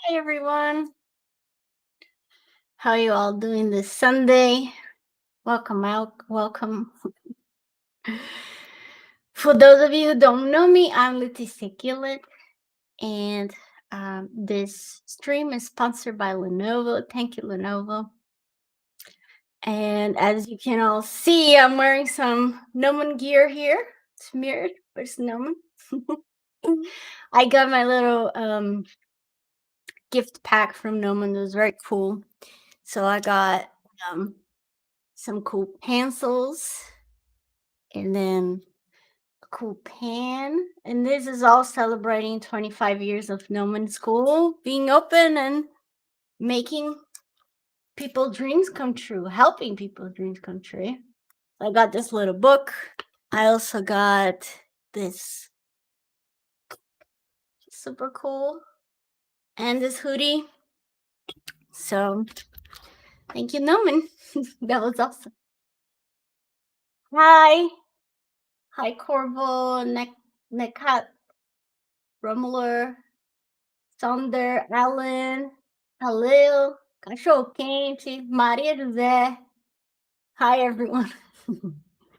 Hey everyone, how you all doing this Sunday? Welcome out, welcome. For those of you who don't know me, I'm Leticia Gillett, and this stream is sponsored by Lenovo. Thank you, Lenovo. And as you can all see, I'm wearing some Gnomon gear here. It's mirrored, but it's Gnomon. I got my little gift pack from Gnomon. It was very cool. So I got some cool pencils and then a cool pen. And this is all celebrating 25 years of Gnomon School being open and making people's dreams come true, helping people's dreams come true. I got this little book. I also got this super cool and this hoodie. So thank you, Gnomon. That was awesome. Hi. Hi, Corvo, Nekat, Rumler, Sonder, Alan, Halil, Cachorro Quente, Maria José. Hi, everyone. I don't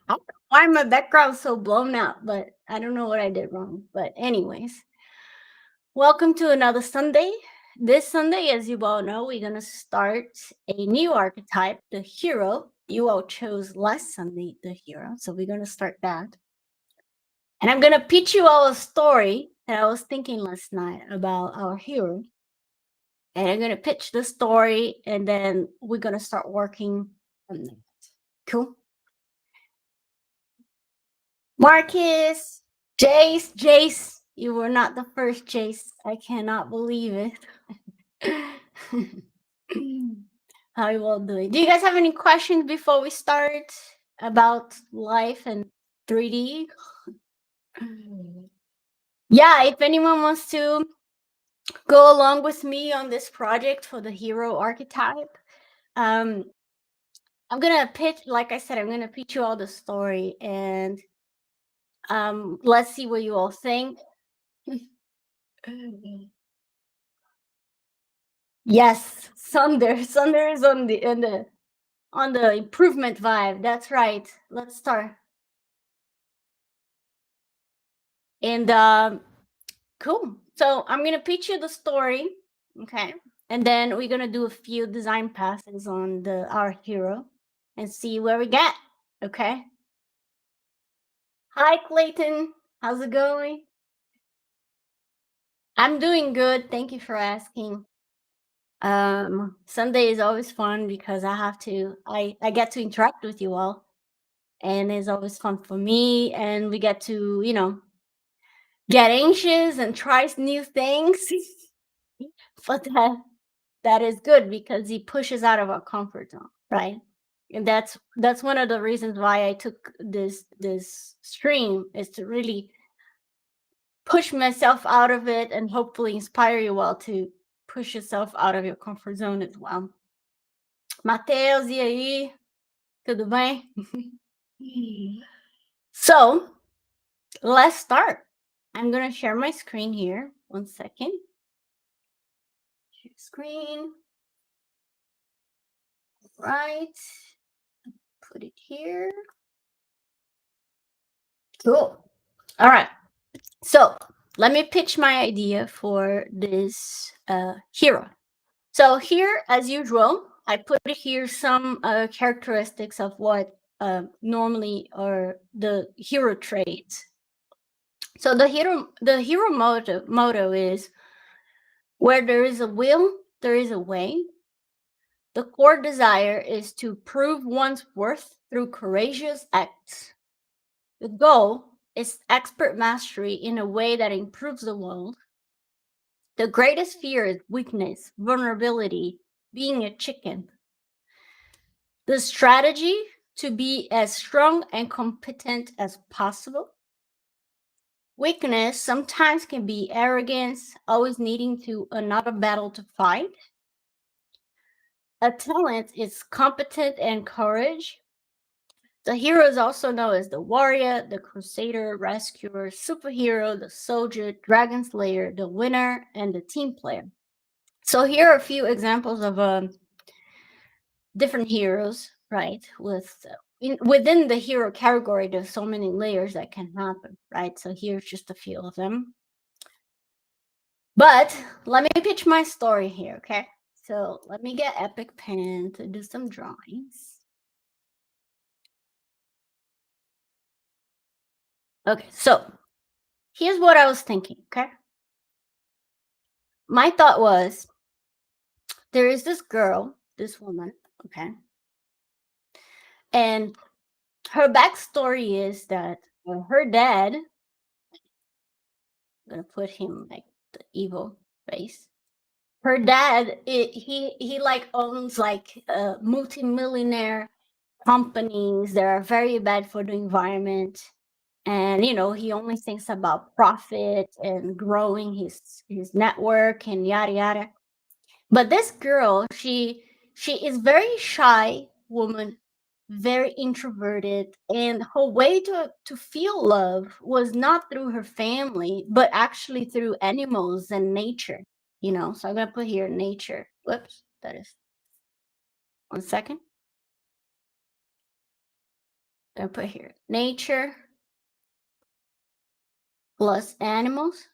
know why my background's so blown out, but I don't know what I did wrong. But anyways, welcome to another Sunday. This Sunday, as you all know, we're going to start a new archetype, the hero. You all chose last Sunday, the hero. So we're going to start that. And I'm going to pitch you all a story that I was thinking last night about our hero. And I'm going to pitch the story, and then we're going to start working on that. Cool? Marcus, Jace, you were not the first Jace. I cannot believe it. How are you all doing? Do you guys have any questions before we start about life and 3D? Yeah, if anyone wants to go along with me on this project for the hero archetype, I'm gonna pitch, like I said, I'm gonna pitch you all the story, and let's see what you all think. Yes, Sunder is on the improvement vibe. That's right. Let's start. And cool. So I'm gonna pitch you the story, okay? And then we're gonna do a few design passes on our hero and see where we get. Okay. Hi, Clayton. How's it going? I'm doing good. Thank you for asking. Sunday is always fun because I get to interact with you all, and it's always fun for me, and we get to, get anxious and try new things. But that is good because he pushes out of our comfort zone, right? And that's one of the reasons why I took this stream, is to really push myself out of it and hopefully inspire you all to push yourself out of your comfort zone as well. Matheus, e aí? Tudo bem? So, let's start. I'm going to share my screen here. 1 second. Share screen. Right. Put it here. Cool. All right. So, let me pitch my idea for this hero. So here, as usual, I put here some characteristics of what normally are the hero traits. So the hero motto is, where there is a will, there is a way. The core desire is to prove one's worth through courageous acts. The goal is expert mastery in a way that improves the world. The greatest fear is weakness, vulnerability, being a chicken. The strategy to be as strong and competent as possible. Weakness sometimes can be arrogance, always needing to another battle to fight. A talent is competent and courage. The hero is also known as the warrior, the crusader, rescuer, superhero, the soldier, dragon slayer, the winner, and the team player. So here are a few examples of different heroes, right? Within the hero category, there's so many layers that can happen, right? So here's just a few of them. But let me pitch my story here, okay? So let me get Epic Pen to do some drawings. Okay, so here's what I was thinking, okay? My thought was there is this girl, this woman, okay? And her backstory is that her dad, I'm gonna put him like the evil face. Her dad, he like owns like multi-millionaire companies that are very bad for the environment, and he only thinks about profit and growing his network and yada yada. But this girl, she is very shy woman, very introverted, and her way to feel love was not through her family, but actually through animals and nature. So I'm gonna put here nature. Whoops, that is 1 second. I'm gonna put here nature plus animals.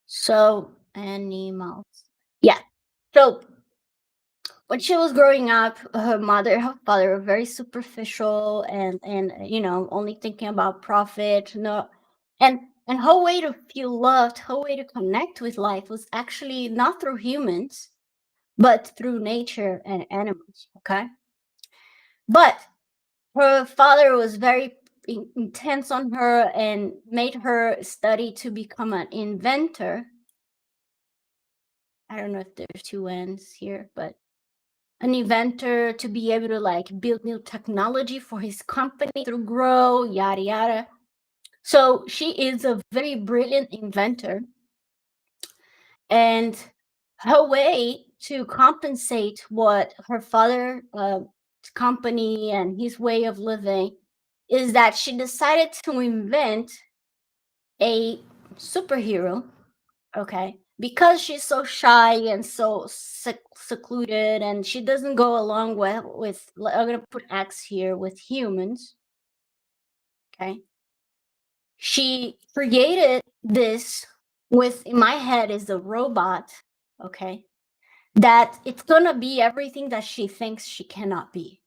So animals. Yeah. So when she was growing up, her mother and her father were very superficial and only thinking about profit. No, and her way to feel loved, her way to connect with life was actually not through humans, but through nature and animals. Okay, but her father was very intense on her and made her study to become an inventor. I don't know if there's two ends here, but an inventor to be able to like build new technology for his company to grow, yada yada. So she is a very brilliant inventor, and her way to compensate what her father company and his way of living is that she decided to invent a superhero. Okay, because she's so shy and so secluded, and she doesn't go along well with, I'm gonna put X here, with humans. Okay, she created this with, in my head, is a robot. Okay, that it's gonna be everything that she thinks she cannot be.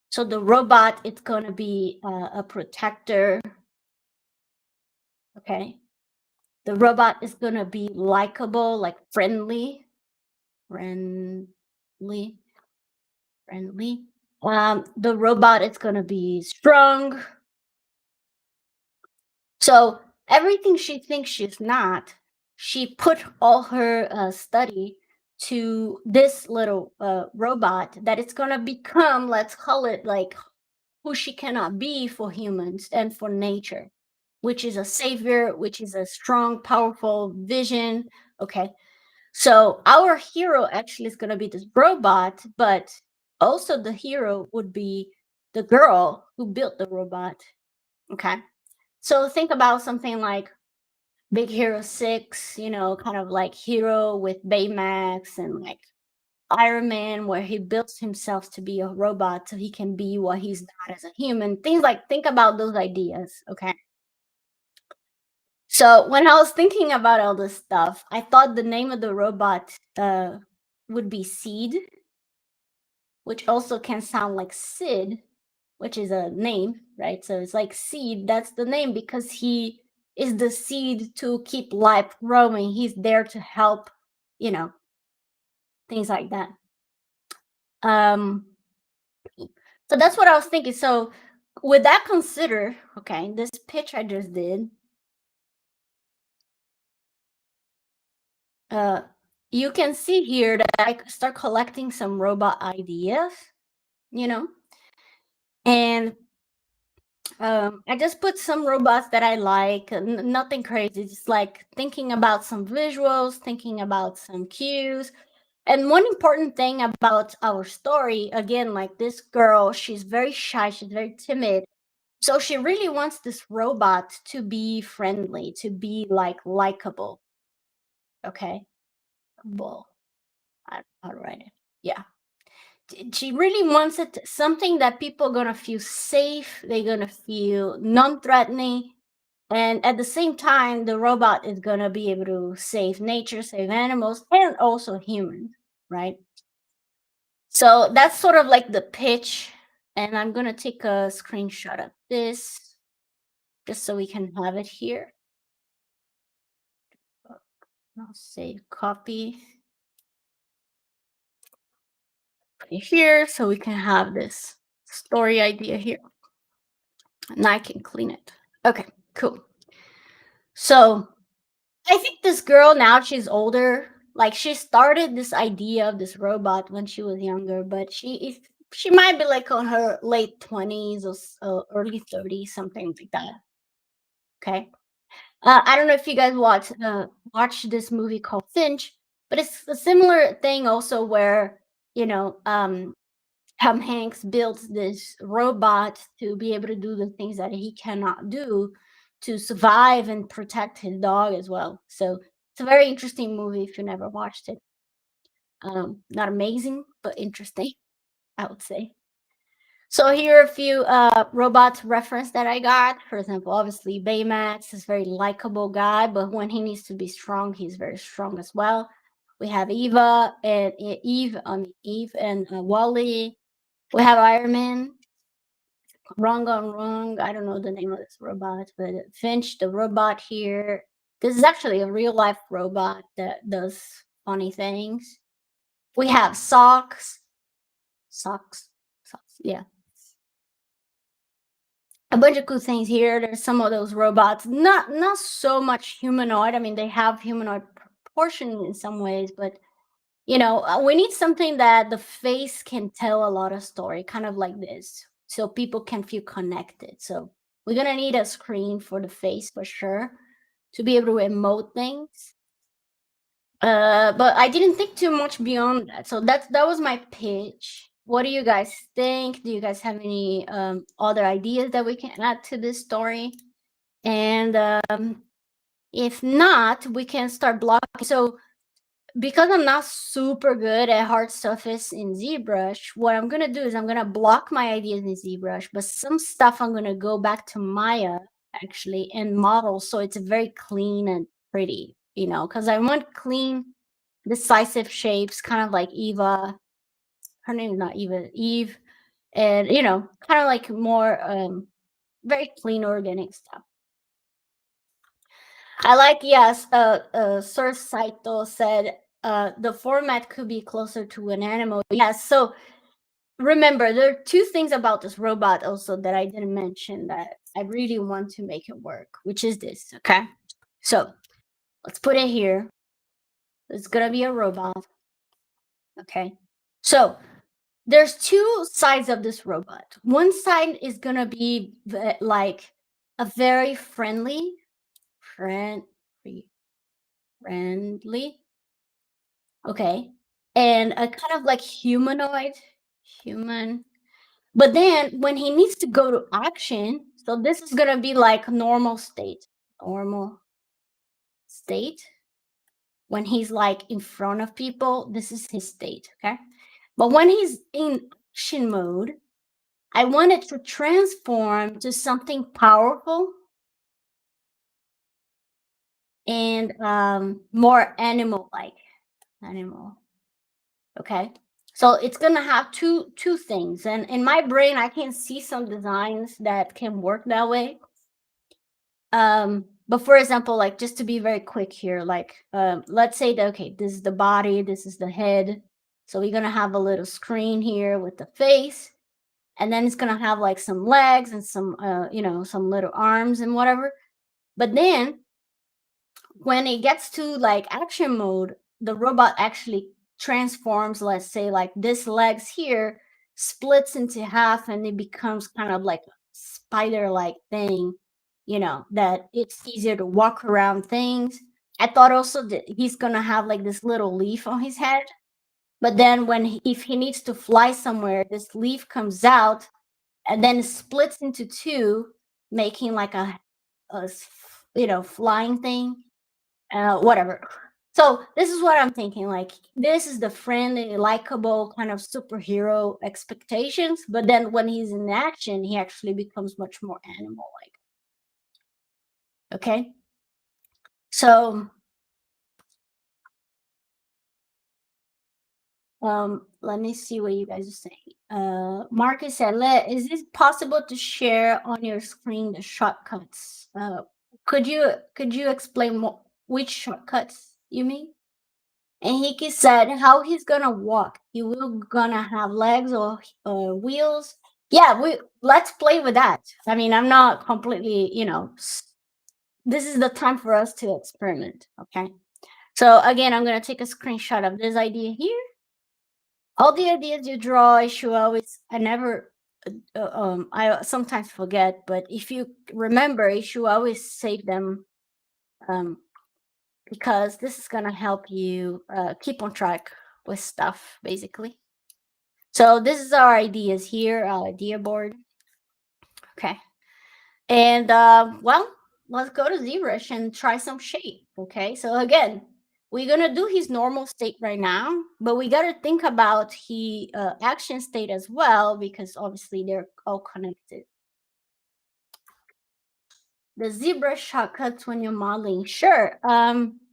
So the robot, it's gonna be a protector. Okay, the robot is gonna be likable, like friendly friendly. The robot is gonna be strong. So everything she thinks she's not, she put all her study to this little robot that it's gonna become. Let's call it like who she cannot be for humans and for nature, which is a savior, which is a strong, powerful vision. Okay, so our hero actually is going to be this robot, but also the hero would be the girl who built the robot. Okay. So think about something like Big Hero 6, kind of like Hero with Baymax and like Iron Man, where he builds himself to be a robot so he can be what he's not as a human. Things like, think about those ideas. Okay. So when I was thinking about all this stuff, I thought the name of the robot would be Seed, which also can sound like Sid, which is a name, right? So it's like Seed, that's the name because he is the seed to keep life growing. He's there to help, you know, things like that. Um, so that's what I was thinking. So with that considered, okay, this pitch I just did, uh, you can see here that I start collecting some robot ideas, you know, and I just put some robots that I like, nothing crazy, just like thinking about some visuals, thinking about some cues. And one important thing about our story, again, like this girl, she's very shy, she's very timid. So she really wants this robot to be friendly, to be like likable. Okay. Well, I'll write it. Yeah. She really wants it something that people gonna feel safe, they're gonna feel non-threatening, and at the same time, the robot is gonna be able to save nature, save animals, and also humans, right? So that's sort of like the pitch, and I'm gonna take a screenshot of this just so we can have it here. I'll say copy here so we can have this story idea here. And I can clean it. Okay, cool. So I think this girl now she's older. Like she started this idea of this robot when she was younger, but she might be like on her late 20s or early 30s, something like that. Okay. I don't know if you guys watch this movie called Finch, but it's a similar thing also where you know Tom Hanks builds this robot to be able to do the things that he cannot do to survive and protect his dog as well. So it's a very interesting movie if you never watched it. Not amazing, but interesting, I would say. So here are a few robots reference that I got. For example, obviously Baymax is a very likable guy, but when he needs to be strong, he's very strong as well. We have Eva and Eve and Wally. We have Iron Man. Wrong on wrong. I don't know the name of this robot, but Finch, the robot here. This is actually a real life robot that does funny things. We have socks, socks. Yeah, a bunch of cool things here. There's some of those robots, not so much humanoid. I mean, they have humanoid proportion in some ways, but we need something that the face can tell a lot of story, kind of like this, so people can feel connected. So we're gonna need a screen for the face for sure to be able to emote things. But I didn't think too much beyond that. So that was my pitch. What do you guys think? Do you guys have any other ideas that we can add to this story? And if not, we can start blocking. So because I'm not super good at hard surface in ZBrush, what I'm gonna do is I'm gonna block my ideas in ZBrush, but some stuff I'm gonna go back to Maya actually and model so it's very clean and pretty, because I want clean, decisive shapes, kind of like Eva. Her name is not Eva, Eve, and kind of like more very clean, organic stuff. I like, yes, Sir Saito said the format could be closer to an animal. Yes, so remember, there are two things about this robot also that I didn't mention that I really want to make it work, which is this, okay? So let's put it here. It's gonna be a robot, okay? So there's two sides of this robot. One side is gonna be like a very friendly, okay, and a kind of like humanoid, human. But then when he needs to go to action, so this is gonna be like normal state. When he's like in front of people, this is his state, okay? But when he's in action mode, I want it to transform to something powerful and more animal. Okay. So it's gonna have two things. And in my brain, I can see some designs that can work that way. But for example, like just to be very quick here, like let's say that okay, this is the body, this is the head. So we're gonna have a little screen here with the face, and then it's gonna have like some legs and some some little arms and whatever. But then when it gets to like action mode, the robot actually transforms, let's say like this legs here splits into half and it becomes kind of like a spider like thing, that it's easier to walk around things. I thought also that he's gonna have like this little leaf on his head, but then if he needs to fly somewhere, this leaf comes out and then splits into two, making like a flying thing, whatever. So this is what I'm thinking. Like this is the friendly, likable kind of superhero expectations, but then when he's in action, he actually becomes much more animal-like. Okay, so let me see what you guys are saying. Marcus said, is it possible to share on your screen the shortcuts? Could you explain which shortcuts you mean? And he said how he's gonna walk. He will gonna have legs or wheels. Yeah, we let's play with that. I mean, I'm not completely, this is the time for us to experiment. Okay. So again, I'm gonna take a screenshot of this idea here. All the ideas you draw, I should always, I never, I sometimes forget, but if you remember, you should always save them, um, because this is gonna help you keep on track with stuff, basically. So this is our ideas here, our idea board. Okay, and well, let's go to ZBrush and try some shape. Okay, so again, we're gonna do his normal state right now, but we gotta think about the action state as well, because obviously they're all connected. The ZBrush shortcuts when you're modeling, sure.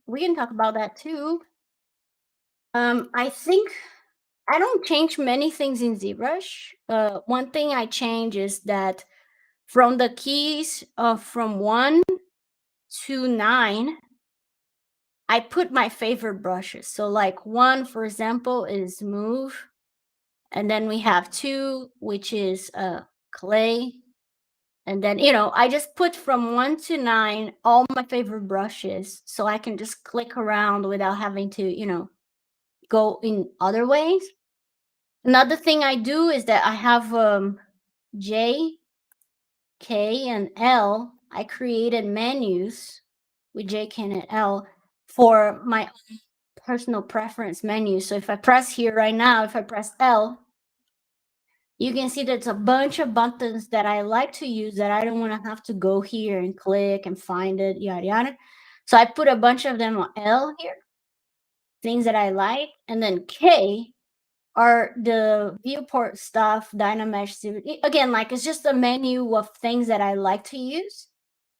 We can talk about that too. I think I don't change many things in ZBrush. One thing I change is that from the keys from 1 to 9, I put my favorite brushes. So like 1, for example, is move. And then we have 2, which is clay. And then, I just put from 1 to 9 all my favorite brushes so I can just click around without having to, go in other ways. Another thing I do is that I have J, K, and L. I created menus with J, K, and L for my personal preference menu. So if I press here right now, if I press L, you can see there's a bunch of buttons that I like to use that I don't want to have to go here and click and find it, yada yada. So I put a bunch of them on L here, things that I like, and then K are the viewport stuff, Dynamesh. Again, like it's just a menu of things that I like to use.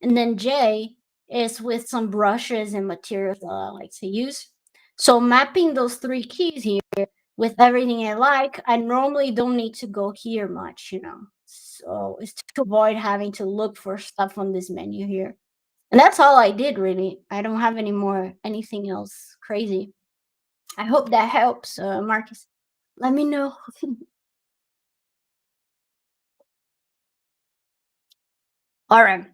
And then J is with some brushes and materials that I like to use. So mapping those 3 keys here with everything I like, I normally don't need to go here much, So it's to avoid having to look for stuff on this menu here. And that's all I did really. I don't have anything else crazy. I hope that helps, Marcus. Let me know. All right.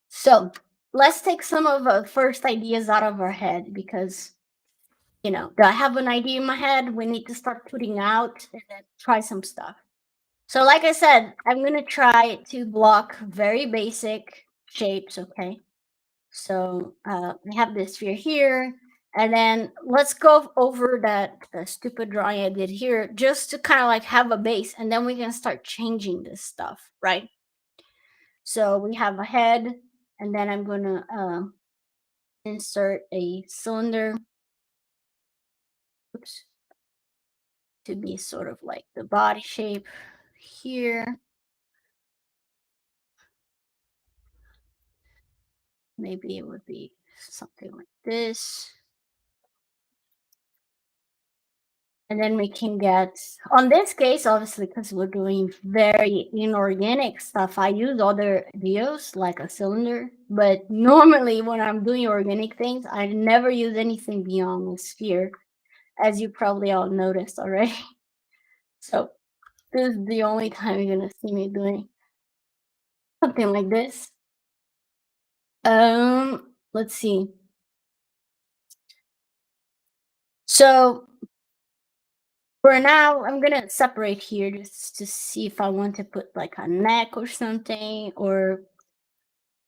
So let's take some of the first ideas out of our head because, do I have an idea in my head? We need to start putting out and then try some stuff. So, like I said, I'm going to try to block very basic shapes. Okay. So I have this sphere here. And then let's go over that stupid drawing I did here just to kind of like have a base. And then we can start changing this stuff, right? So we have a head, and then I'm gonna insert a cylinder, oops, to be sort of like the body shape here. Maybe it would be something like this. And then we can get, on this case, obviously, because we're doing very inorganic stuff, I use other views like a cylinder. But normally, when I'm doing organic things, I never use anything beyond the sphere, as you probably all noticed already. So this is the only time you're gonna see me doing something like this. Let's see. So for now, I'm gonna separate here just to see if I want to put like a neck or something, or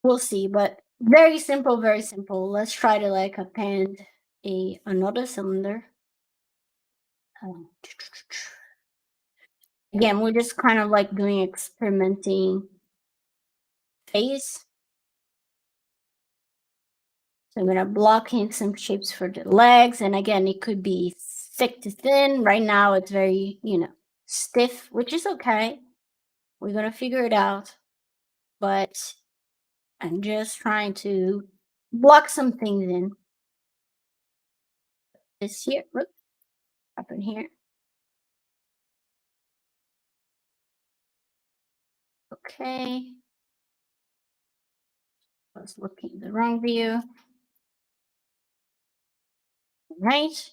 we'll see. But very simple, very simple. Let's try to like append another cylinder. Um, Again, we're just kind of like doing experimenting phase. So I'm gonna block in some shapes for the legs, and again, it could be thick to thin. Right now, it's very, stiff, which is okay. We're gonna figure it out. But I'm just trying to block some things in. This here, look, up in here. Okay, I was looking at the wrong view. Right,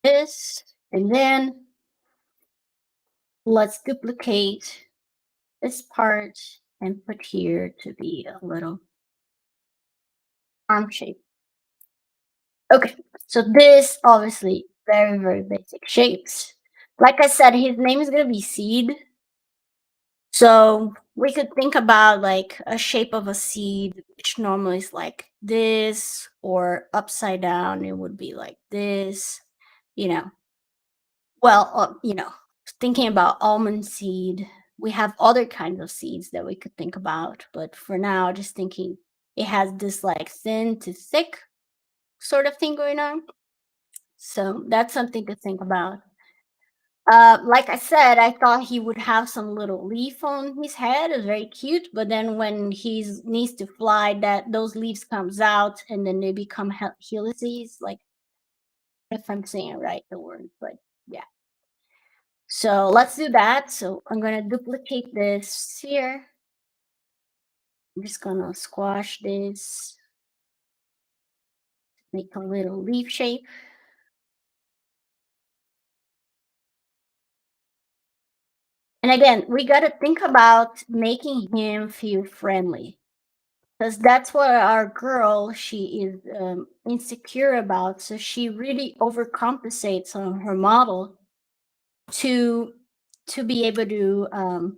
this, and then let's duplicate this part and put here to be a little arm shape. Okay, so this obviously very, very basic shapes. Like I said, his name is gonna be Seed. So we could think about like a shape of a seed, which normally is like this, or upside down, it would be like this, you know. Well, thinking about almond seed, we have other kinds of seeds that we could think about. But for now, just thinking it has this like thin to thick sort of thing going on. So that's something to think about. Like I said, I thought he would have some little leaf on his head. It's very cute, but then when he needs to fly, that those leaves comes out and then they become helices. Like if I'm saying it right, the word, but yeah. So let's do that. So I'm gonna duplicate this here. I'm just gonna squash this, make a little leaf shape. And again, we gotta think about making him feel friendly, because that's what our girl she is insecure about, so she really overcompensates on her model to be able to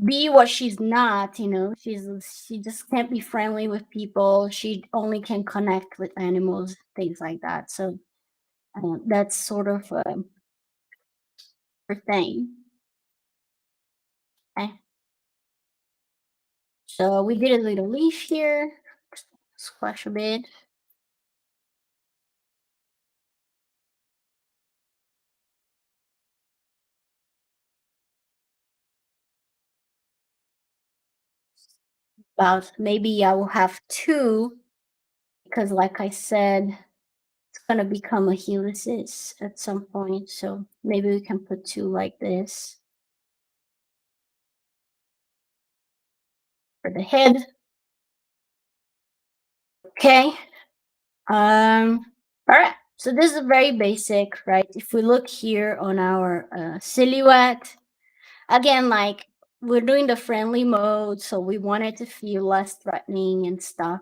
be what she's not. She just can't be friendly with people. She only can connect with animals, things like that. So that's sort of her thing. Okay. So we did a little leaf here, squash a bit. About maybe I will have two, because like I said, it's gonna become a helices at some point. So maybe we can put two like this for the head. Okay. All right. So this is very basic, right? If we look here on our silhouette, again, like we're doing the friendly mode, so we want it to feel less threatening and stuff.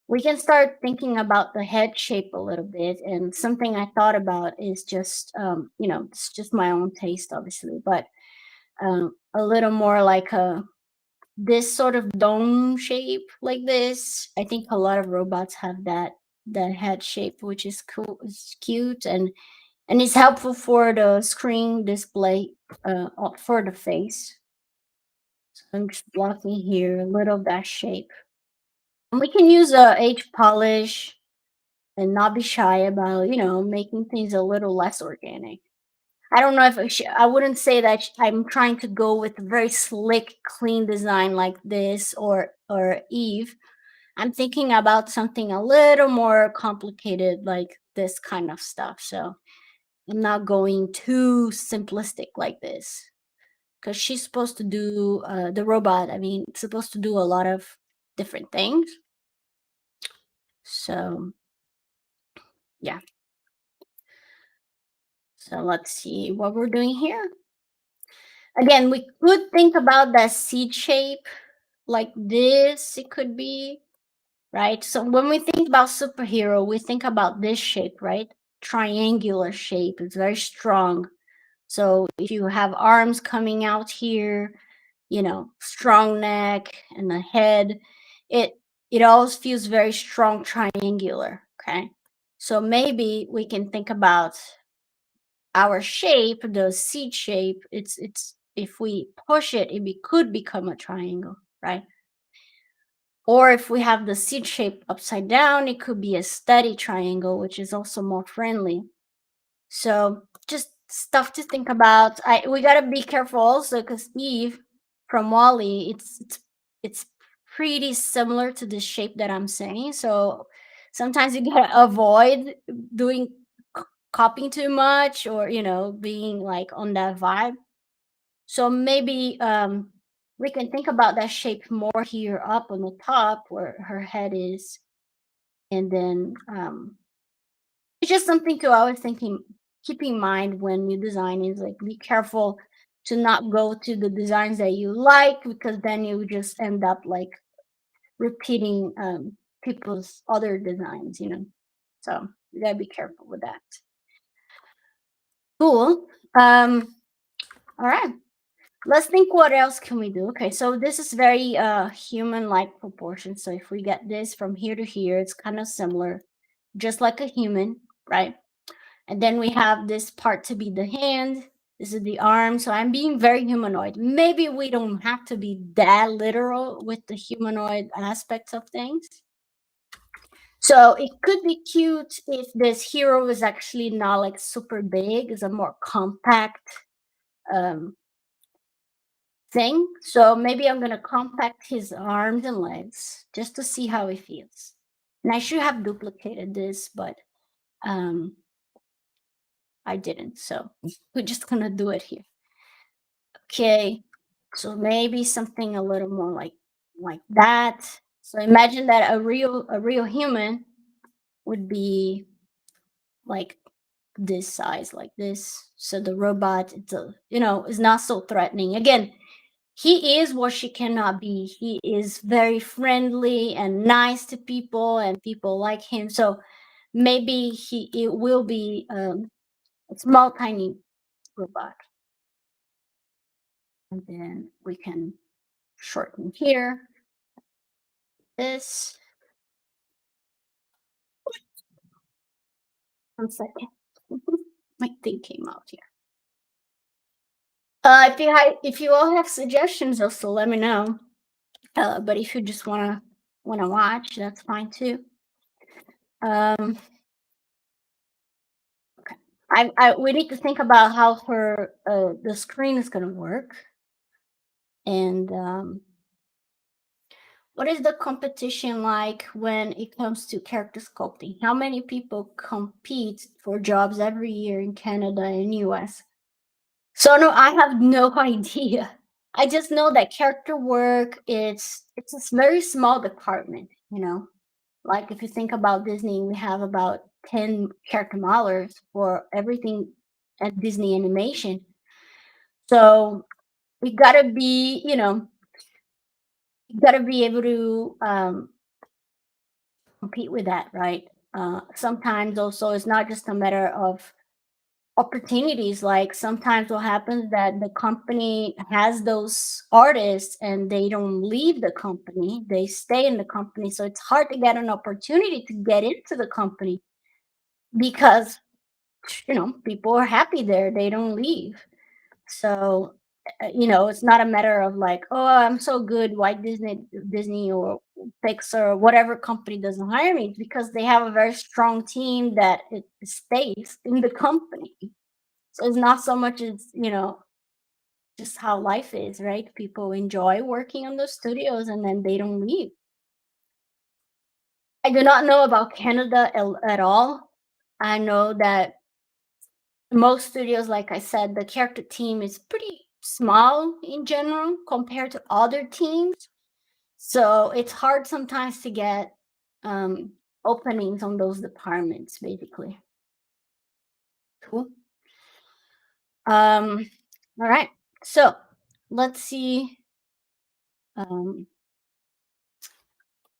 We can start thinking about the head shape a little bit. And something I thought about is just, it's just my own taste, obviously, but a little more like this sort of dome shape like this. I think a lot of robots have that head shape, which is cool, it's cute, and it's helpful for the screen display for the face. So I'm just blocking here a little of that shape. And we can use a H polish and not be shy about, making things a little less organic. I don't know if I wouldn't say that I'm trying to go with a very slick, clean design like this or Eve. I'm thinking about something a little more complicated, like this kind of stuff. So I'm not going too simplistic like this, because she's supposed to do the robot. I mean, it's supposed to do a lot of different things. So yeah. So let's see what we're doing here. Again, we could think about that seed shape like this. It could be, right? So when we think about superhero, we think about this shape, right? Triangular shape. It's very strong. So if you have arms coming out here, strong neck and a head, it it always feels very strong triangular. Okay. So maybe we can think about our shape, the seed shape. It's if we push it, could become a triangle, right? Or if we have the seed shape upside down, it could be a steady triangle, which is also more friendly. So just stuff to think about. We gotta be careful also because Eve from Wally, it's pretty similar to the shape that I'm saying. So sometimes you gotta avoid doing copying too much, or being like on that vibe. So maybe we can think about that shape more here up on the top where her head is, and then it's just something to always thinking keep in mind when you design is like be careful to not go to the designs that you like, because then you just end up like repeating people's other designs. So you gotta be careful with that. Cool. All right. Let's think what else can we do. Okay, so this is very human-like proportion. So if we get this from here to here, it's kind of similar, just like a human, right? And then we have this part to be the hand. This is the arm. So I'm being very humanoid. Maybe we don't have to be that literal with the humanoid aspects of things. So it could be cute if this hero is actually not like super big, it's a more compact um, thing. So maybe I'm gonna compact his arms and legs just to see how it feels. And I should have duplicated this, but um, I didn't. So we're just gonna do it here. Okay. So maybe something a little more like that. So imagine that a real human would be like this size, like this. So the robot, is not so threatening. Again, he is what she cannot be. He is very friendly and nice to people, and people like him. So maybe it will be a small, tiny robot. And then we can shorten here. This. One second. My thing came out here. If you all have suggestions, also let me know. But if you just wanna watch, that's fine too. Um, okay. We need to think about how the screen is gonna work, and what is the competition like when it comes to character sculpting? How many people compete for jobs every year in Canada and US? So no, I have no idea. I just know that character work it's a very small department. Like if you think about Disney, we have about 10 character modelers for everything at Disney Animation. So we gotta be, you gotta be able to compete with that, right? Sometimes also it's not just a matter of opportunities. Like sometimes what happens that the company has those artists and they don't leave the company, they stay in the company, so it's hard to get an opportunity to get into the company because people are happy there, they don't leave. So it's not a matter of like, oh, I'm so good, why Disney or Pixar or whatever company doesn't hire me. It's because they have a very strong team that it stays in the company. So it's not so much as, just how life is, right? People enjoy working on those studios and then they don't leave. I do not know about Canada at all. I know that most studios, like I said, the character team is pretty small in general compared to other teams. So it's hard sometimes to get openings on those departments, basically. Cool. All right. So let's see. Um,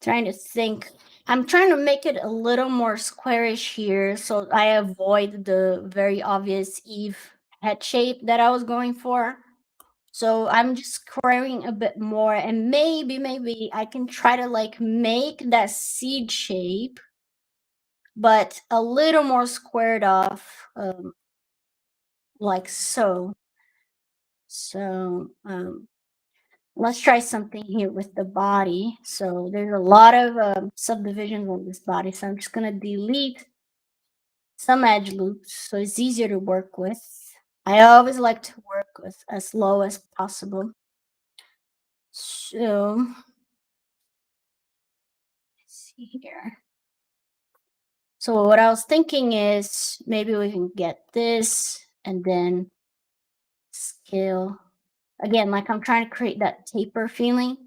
Trying to think. I'm trying to make it a little more squarish here so I avoid the very obvious Eve head shape that I was going for. So I'm just squaring a bit more, and maybe I can try to like make that seed shape, but a little more squared off, like so. So let's try something here with the body. So there's a lot of subdivisions on this body. So I'm just going to delete some edge loops so it's easier to work with. I always like to work with as low as possible. So let's see here. So what I was thinking is maybe we can get this and then scale. Again, like I'm trying to create that taper feeling.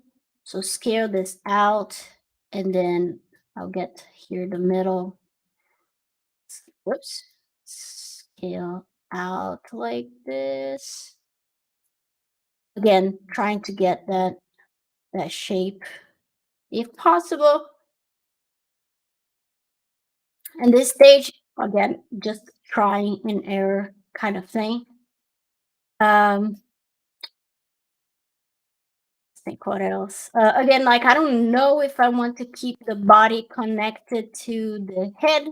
So scale this out and then I'll get here the middle. Whoops. Scale out like this. Again, trying to get that shape if possible. And this stage, again, just trying and error kind of thing. Think what else. Again, like I don't know if I want to keep the body connected to the head,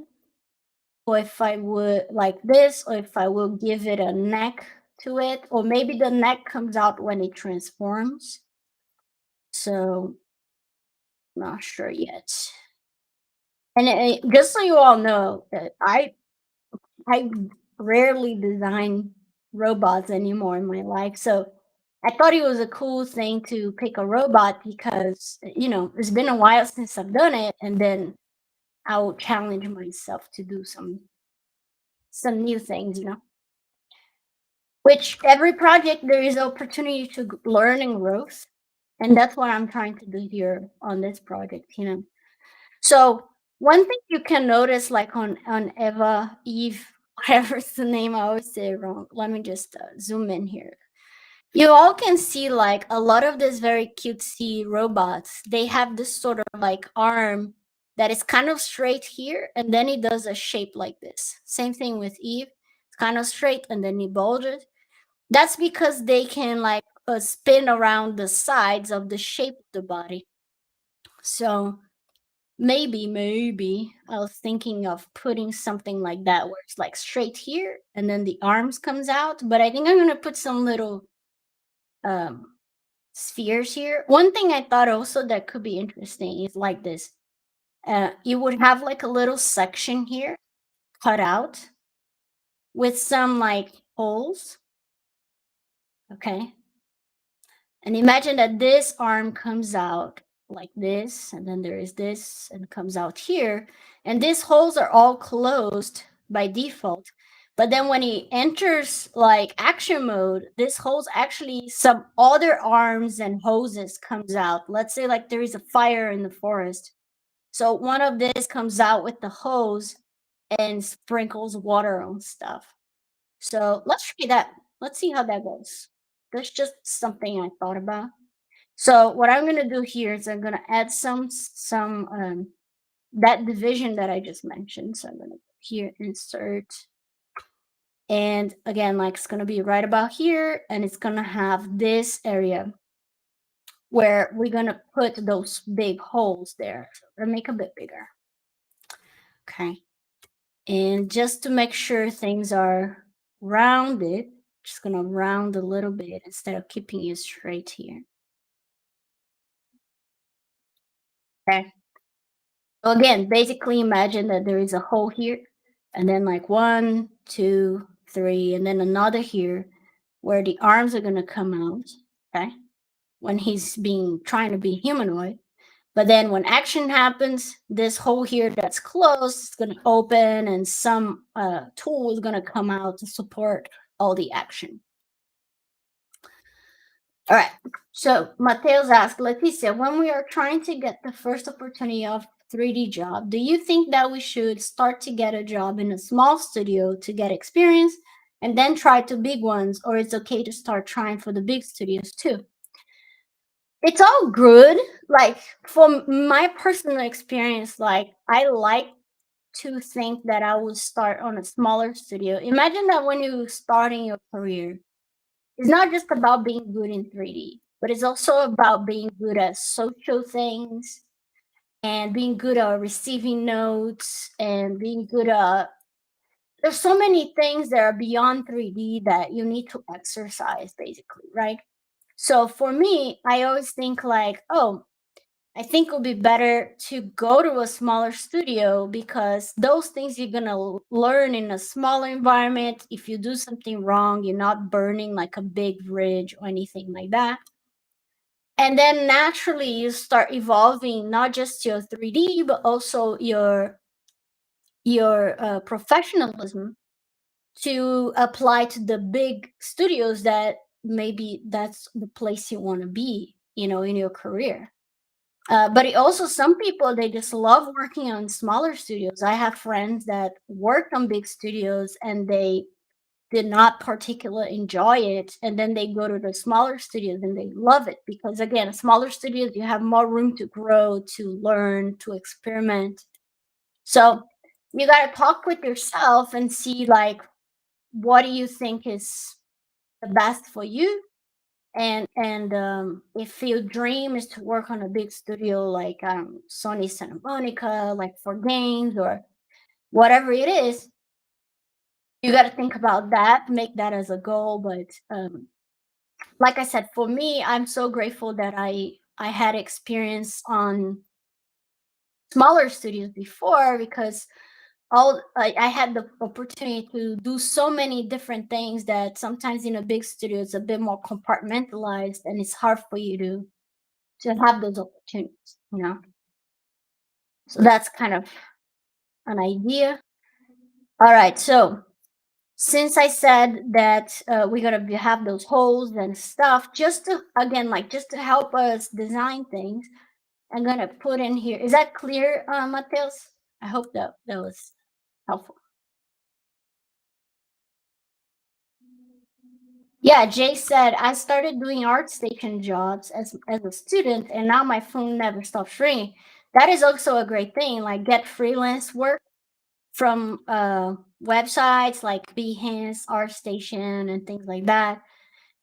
or if I would like this, or if I will give it a neck to it, or maybe the neck comes out when it transforms. So, not sure yet. And just so you all know, I rarely design robots anymore in my life. So I thought it was a cool thing to pick a robot because, it's been a while since I've done it. And then I'll challenge myself to do some new things. Which every project there is opportunity to learn and growth. And that's what I'm trying to do here on this project. So one thing you can notice, like on Eve, whatever's the name, I always say it wrong. Let me just zoom in here. You all can see like a lot of these very cutesy robots. They have this sort of like arm that is kind of straight here, and then it does a shape like this. Same thing with Eve. It's kind of straight, and then it bulges. That's because they can like spin around the sides of the shape of the body. So maybe I was thinking of putting something like that where it's like straight here and then the arms comes out, but I think I'm gonna put some little um spheres here. One thing I thought also that could be interesting is like this. You would have like a little section here cut out with some like holes. Okay. And imagine that this arm comes out like this, and then there is this, and comes out here. And these holes are all closed by default. But then when he enters like action mode, this holes actually some other arms and hoses comes out. Let's say like there is a fire in the forest. So one of this comes out with the hose and sprinkles water on stuff. So let's try that. Let's see how that goes. That's just something I thought about. So what I'm gonna do here is I'm gonna add some that division that I just mentioned. So I'm gonna go here, insert, and again, like it's gonna be right about here, and it's gonna have this area where we're gonna put those big holes there. So we're gonna make a bit bigger. Okay. And just to make sure things are rounded, just gonna round a little bit instead of keeping it straight here. Okay. So again, basically imagine that there is a hole here, and then like 1, 2, 3, and then another here where the arms are gonna come out, okay? When he's being trying to be humanoid. But then when action happens, this hole here that's closed is gonna open and some tool is gonna come out to support all the action. All right. So Mateo's asked, Leticia, when we are trying to get the first opportunity of 3D job, do you think that we should start to get a job in a small studio to get experience and then try to big ones, or it's okay to start trying for the big studios too? It's all good. Like from my personal experience, like I like to think that I would start on a smaller studio. Imagine that when you starting your career, it's not just about being good in 3D, but it's also about being good at social things and being good at receiving notes and being good at there's so many things that are beyond 3D that you need to exercise basically, right? So for me, I always think like, oh, I think it would be better to go to a smaller studio because those things you're gonna learn in a smaller environment. If you do something wrong, you're not burning like a big bridge or anything like that. And then naturally you start evolving not just your 3D, but also your professionalism to apply to the big studios that maybe that's the place you want to be, in your career. But it also, some people, they just love working on smaller studios. I have friends that worked on big studios and they did not particularly enjoy it, and then they go to the smaller studios and they love it because, again, smaller studios, you have more room to grow, to learn, to experiment. So you got to talk with yourself and see like, what do you think is the best for you? And if your dream is to work on a big studio like Sony Santa Monica, like for games or whatever it is, you got to think about that, make that as a goal. But like I said, for me, I'm so grateful that I had experience on smaller studios before, because I had the opportunity to do so many different things that sometimes in a big studio it's a bit more compartmentalized and it's hard for you to have those opportunities, So that's kind of an idea. All right, so since I said that we're gonna have those holes and stuff, just to, again, like just to help us design things, I'm gonna put in here. Is that clear, Mateus? I hope that was helpful. Yeah, Jay said I started doing art station jobs as a student, and now my phone never stops ringing. That is also a great thing. Like, get freelance work from websites like Behance, ArtStation, and things like that.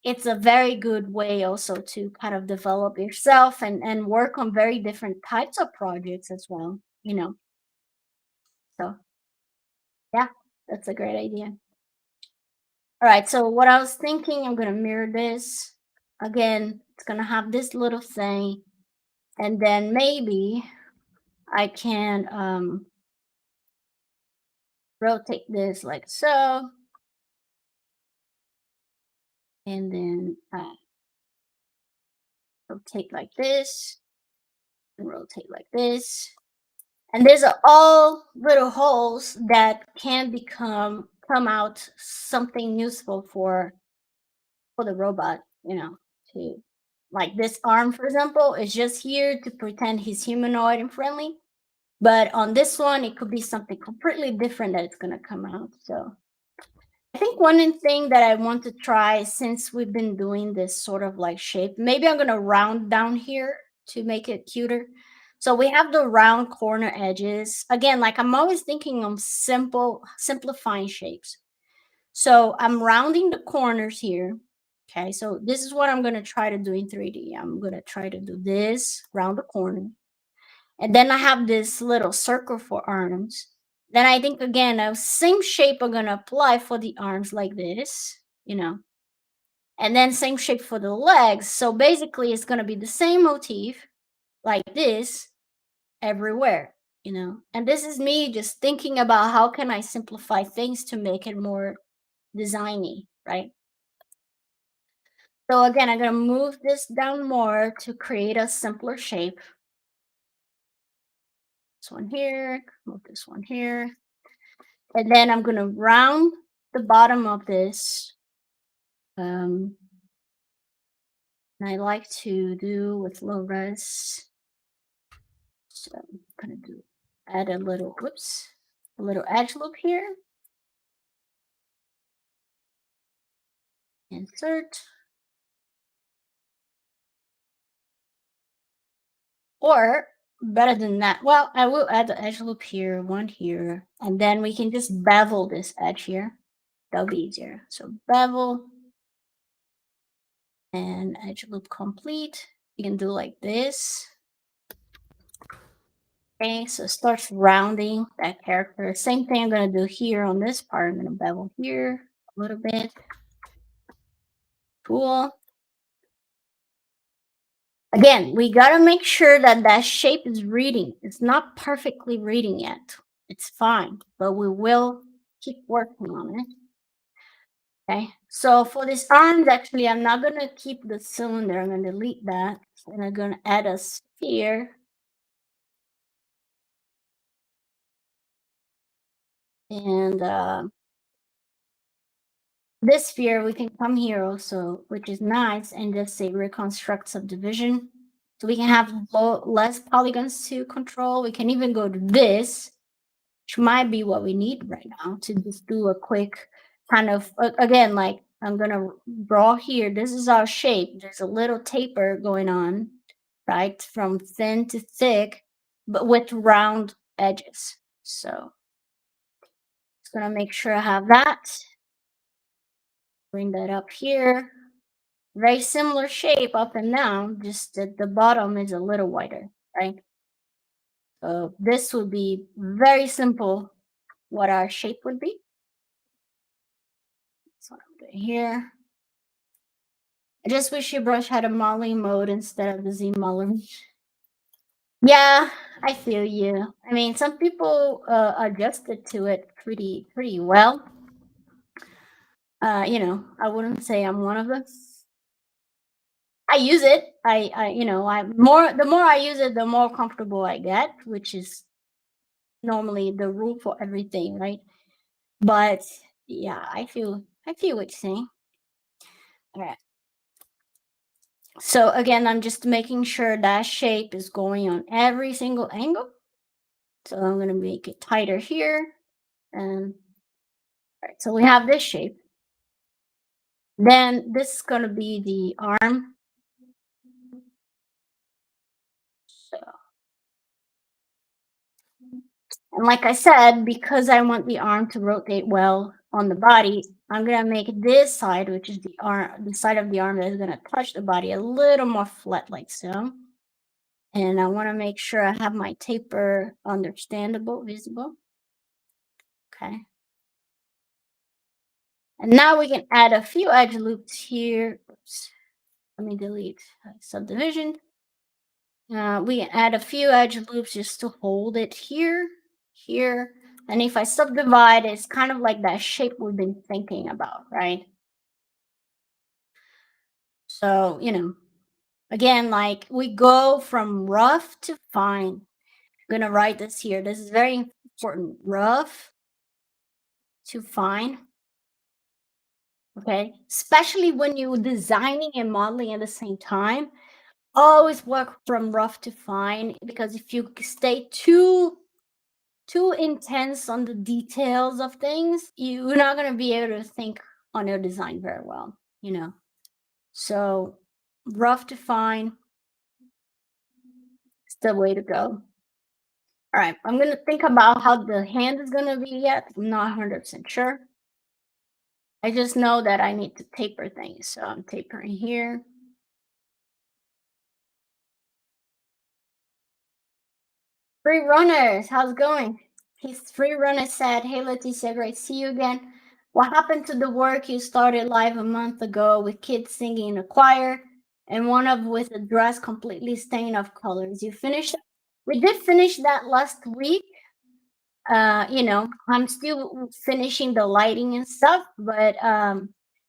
It's a very good way also to kind of develop yourself and work on very different types of projects as well. So yeah, that's a great idea. All right, so what I was thinking, I'm gonna mirror this. Again, it's gonna have this little thing, and then maybe I can rotate this like so, and then rotate like this, and rotate like this. And there's all little holes that can come out something useful for the robot, to, like, this arm, for example, is just here to pretend he's humanoid and friendly. But on this one, it could be something completely different that it's gonna come out. So I think one thing that I want to try, since we've been doing this sort of like shape, maybe I'm gonna round down here to make it cuter. So we have the round corner edges. Again, like, I'm always thinking of simplifying shapes. So I'm rounding the corners here. Okay, so this is what I'm gonna try to do in 3D. I'm gonna try to do this, round the corner. And then I have this little circle for arms. Then I think, again, the same shape I'm gonna apply for the arms like this, and then same shape for the legs. So basically it's gonna be the same motif like this everywhere. And this is me just thinking about how can I simplify things to make it more designy, right? So again, I'm gonna move this down more to create a simpler shape. This one here, move this one here. And then I'm gonna round the bottom of this. And I like to do with low res. So I'm gonna add a little edge loop here. Insert. Or better than that, well, I will add the edge loop here, one here, and then we can just bevel this edge here. That'll be easier. So bevel and edge loop complete. You can do like this. Okay, so it starts rounding that character. Same thing I'm gonna do here on this part. I'm gonna bevel here a little bit. Cool. Again, we gotta make sure that that shape is reading. It's not perfectly reading yet. It's fine, but we will keep working on it. Okay, so for this arms, actually, I'm not gonna keep the cylinder. I'm gonna delete that, and I'm gonna add a sphere. And this sphere, we can come here also, which is nice, and just say reconstruct subdivision. So we can have less polygons to control. We can even go to this, which might be what we need right now to just do a quick kind of, again, like I'm going to draw here. This is our shape. There's a little taper going on, right? From thin to thick, but with round edges. So just going to make sure I have that. Bring that up here. Very similar shape up and down, just that the bottom is a little wider, right? So this would be very simple what our shape would be. That's what I'm doing here. I just wish your brush had a modeling mode instead of the Z modeler. Yeah, I feel you. I mean, some people adjusted to it pretty well. I wouldn't say I'm one of them. I use it. I more the more I use it, the more comfortable I get, which is normally the rule for everything, right? But yeah, I feel what you're saying. All right. So again, I'm just making sure that shape is going on every single angle. So I'm going to make it tighter here. And all right, so we have this shape. Then this is going to be the arm. So, and like I said, because I want the arm to rotate well on the body, I'm going to make this side, which is the side of the arm that is going to touch the body, a little more flat like so. And I want to make sure I have my taper understandable, visible. Okay. And now we can add a few edge loops here. Oops. Let me delete subdivision. We can add a few edge loops just to hold it here, here. And if I subdivide, it's kind of like that shape we've been thinking about, right? So, again, like we go from rough to fine. I'm going to write this here. This is very important. Rough to fine. Okay. Especially when you're designing and modeling at the same time. Always work from rough to fine, because if you stay too intense on the details of things, you're not going to be able to think on your design very well. So rough to fine is the way to go. All right, I'm going to think about how the hand is going to be yet. I'm not 100% sure. I just know that I need to taper things, so I'm tapering here. Free runners, how's it going? His free runner said, "Hey Leticia, great to see you again. What happened to the work you started live a month ago with kids singing in a choir and one of with a dress completely stained of colors? You finished it?" We did finish that last week. I'm still finishing the lighting and stuff, but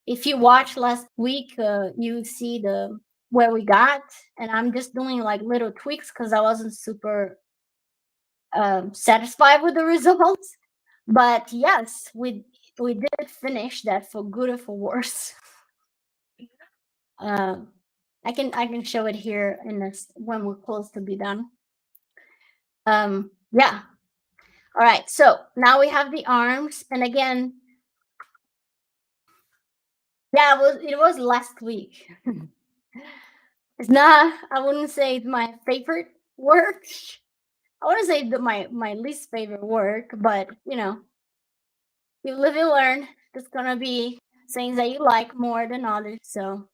if you watch last week, you see the where we got, and I'm just doing like little tweaks because I wasn't super satisfied with the results. But yes, we did finish that for good or for worse. Um, I can show it here in this when we're close to be done. Yeah. All right. So now we have the arms, and again, yeah, it was last week. It's not. I wouldn't say it's my favorite work. I wouldn't say my least favorite work, but you live, you learn. There's gonna be things that you like more than others. So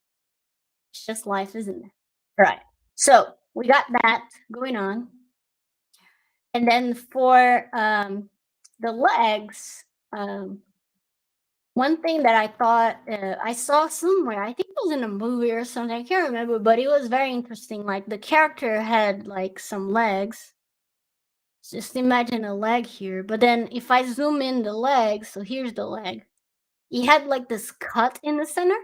it's just life, isn't it? Right. So we got that going on. And then for the legs, um, One thing that I thought I saw somewhere, I think it was in a movie or something, I can't remember, but it was very interesting. Like the character had like some legs. Just imagine a leg here, but then if I zoom in the leg, so here's the leg. He had like this cut in the center.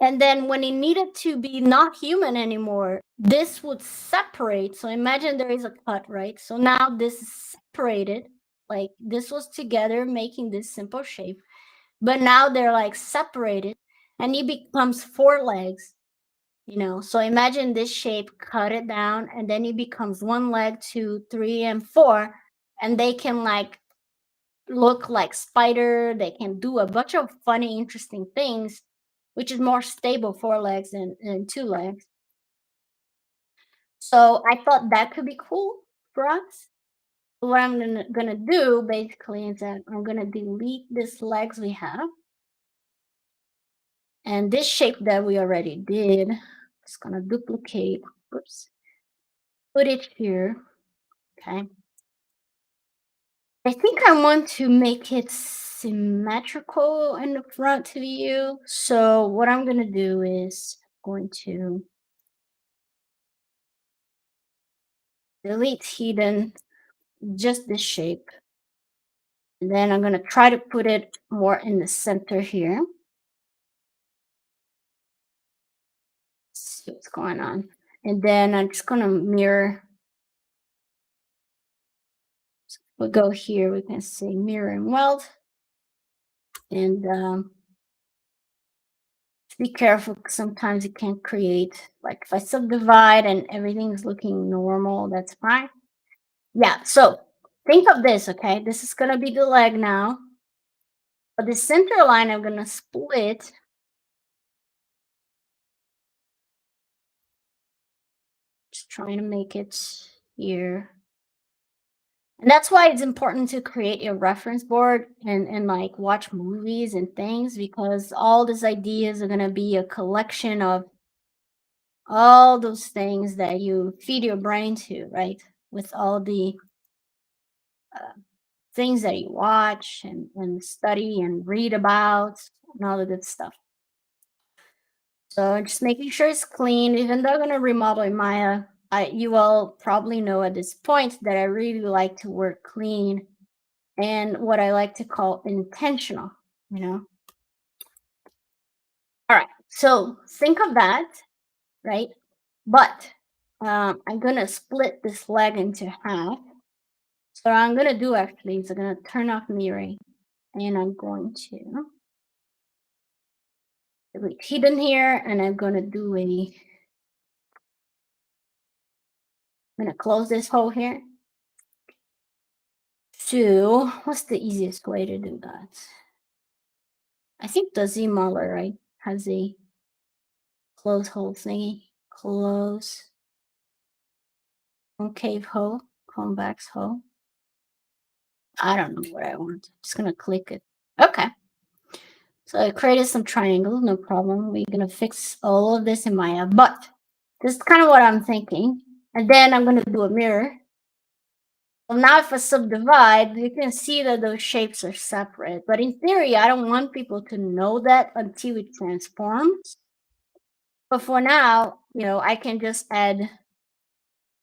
And then when he needed to be not human anymore, this would separate. So imagine there is a cut, right? So now this is separated. Like this was together making this simple shape. But now they're like separated and he becomes four legs, you know. So imagine this shape, cut it down, and then it becomes one leg, two, three, and four. And they can like look like spider. They can do a bunch of funny, interesting things, which is more stable four legs than two legs. So I thought that could be cool for us. What I'm gonna do basically is that I'm gonna delete this legs we have. And this shape that we already did, just gonna duplicate, oops, put it here, okay? I think I want to make it symmetrical in the front view. So what I'm gonna do is going to delete hidden, just this shape. And then I'm gonna try to put it more in the center here. See what's going on. And then I'm just gonna mirror. So we'll go here, we can say mirror and weld. And be careful, 'cause sometimes it can create, like if I subdivide and everything's looking normal, that's fine. Yeah, so think of this, okay? This is gonna be the leg now. But the center line I'm gonna split. Just trying to make it here. And that's why it's important to create a reference board and like watch movies and things, because all these ideas are gonna be a collection of all those things that you feed your brain to, right? With all the uh, things that you watch and study and read about and all the good stuff. So just making sure it's clean, even though I'm gonna remodel in Maya. You all probably know at this point that I really like to work clean and what I like to call intentional, you know? All right, so think of that, right? But I'm gonna split this leg into half. So what I'm gonna do actually is I'm gonna turn off mirroring and I'm going to delete hidden here and I'm gonna do I'm gonna close this hole here. So what's the easiest way to do that? I think the Z modeler, right, has a close hole thingy. Close concave hole, convex hole. I don't know what I want. Just gonna click it. Okay. So I created some triangles, no problem. We're gonna fix all of this in Maya, but this is kind of what I'm thinking. And then I'm gonna do a mirror. So now if I subdivide, you can see that those shapes are separate. But in theory, I don't want people to know that until it transforms. But for now, you know, I can just add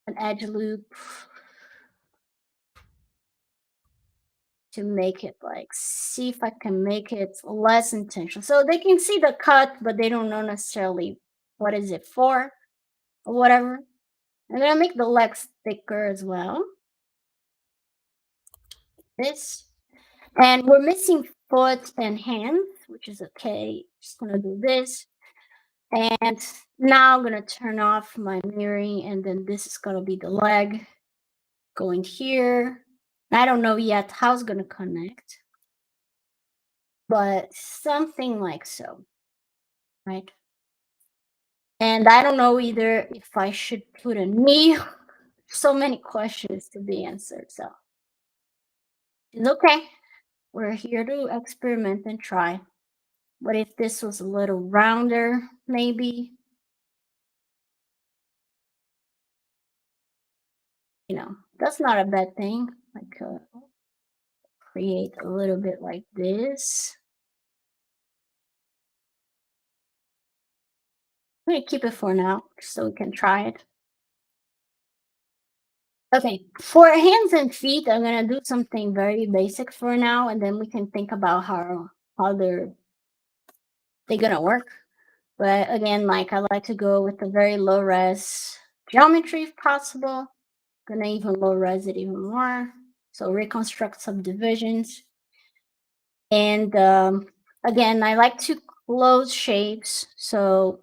an edge loop to make it like, see if I can make it less intentional. So they can see the cut, but they don't know necessarily what is it for or whatever. I'm gonna make the legs thicker as well. This. And we're missing foot and hands, which is okay. Just gonna do this. And now I'm gonna turn off my mirroring, and then this is gonna be the leg going here. I don't know yet how it's gonna connect, but something like so, right? And I don't know either if I should put a knee. So many questions to be answered. So it's okay. We're here to experiment and try. What if this was a little rounder, maybe? You know, that's not a bad thing. Like create a little bit like this. I'm gonna keep it for now so we can try it. Okay, for hands and feet, I'm gonna do something very basic for now, and then we can think about how they're gonna work. But again, like I like to go with a very low res geometry if possible. Gonna even low res it even more. So reconstruct subdivisions. And again, I like to close shapes. So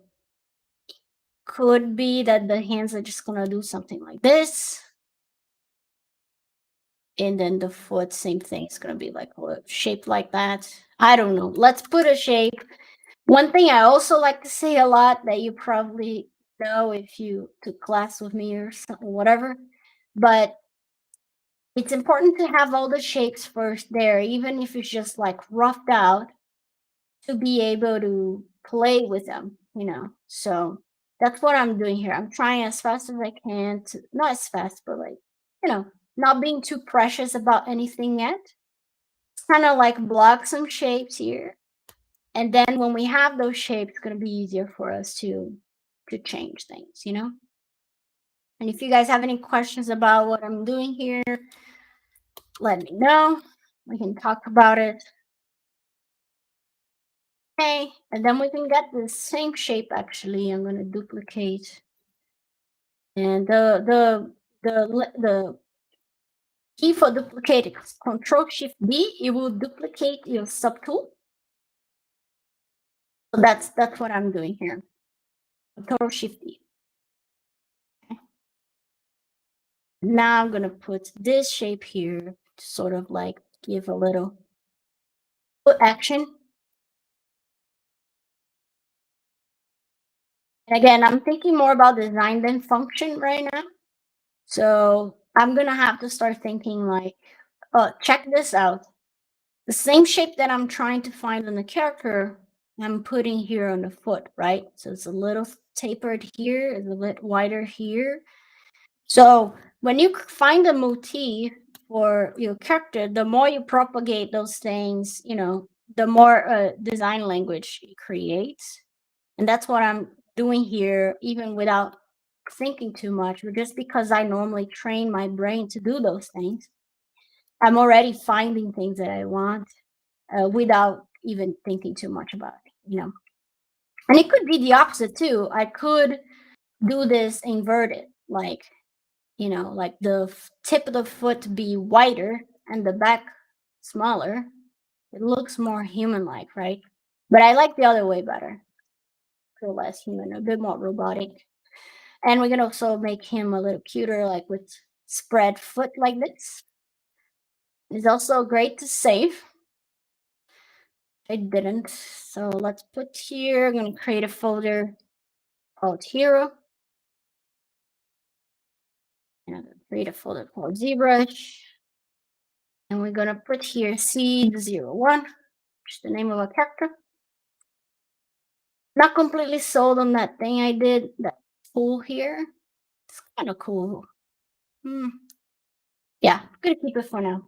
could be that the hands are just gonna do something like this. And then the foot, same thing. It's gonna be like a shape like that. I don't know. Let's put a shape. One thing I also like to say a lot that you probably know if you took class with me or something, whatever, but it's important to have all the shapes first there, even if it's just like roughed out, to be able to play with them. So that's what I'm doing here. I'm trying as fast as I can to, not as fast, but like, you know, not being too precious about anything yet. It's kind of like block some shapes here. And then when we have those shapes, it's gonna be easier for us to change things. And if you guys have any questions about what I'm doing here, let me know. We can talk about it. Okay, and then we can get the same shape actually. I'm gonna duplicate. And the key for duplicate is Control Shift D. It will duplicate your subtool. So that's what I'm doing here. Control Shift D. Now I'm gonna put this shape here to sort of like give a little foot action. And again, I'm thinking more about design than function right now. So I'm gonna have to start thinking like, oh, check this out. The same shape that I'm trying to find on the character, I'm putting here on the foot, right? So it's a little tapered here, it's a bit wider here. So when you find a motif for your character, the more you propagate those things, the more design language it creates. And that's what I'm doing here, even without thinking too much, but just because I normally train my brain to do those things, I'm already finding things that I want without even thinking too much about it. And it could be the opposite too. I could do this inverted, like the tip of the foot be wider and the back smaller. It looks more human-like, right? But I like the other way better. Feel less human, a bit more robotic. And we can also make him a little cuter, like with spread foot like this. It's also great to save. I didn't. So let's put here, I'm gonna create a folder called hero. And I'm gonna create a folder called ZBrush. And we're gonna put here seed01, which is the name of our character. Not completely sold on that thing I did, that tool here. It's kind of cool. Yeah, I'm gonna keep it for now.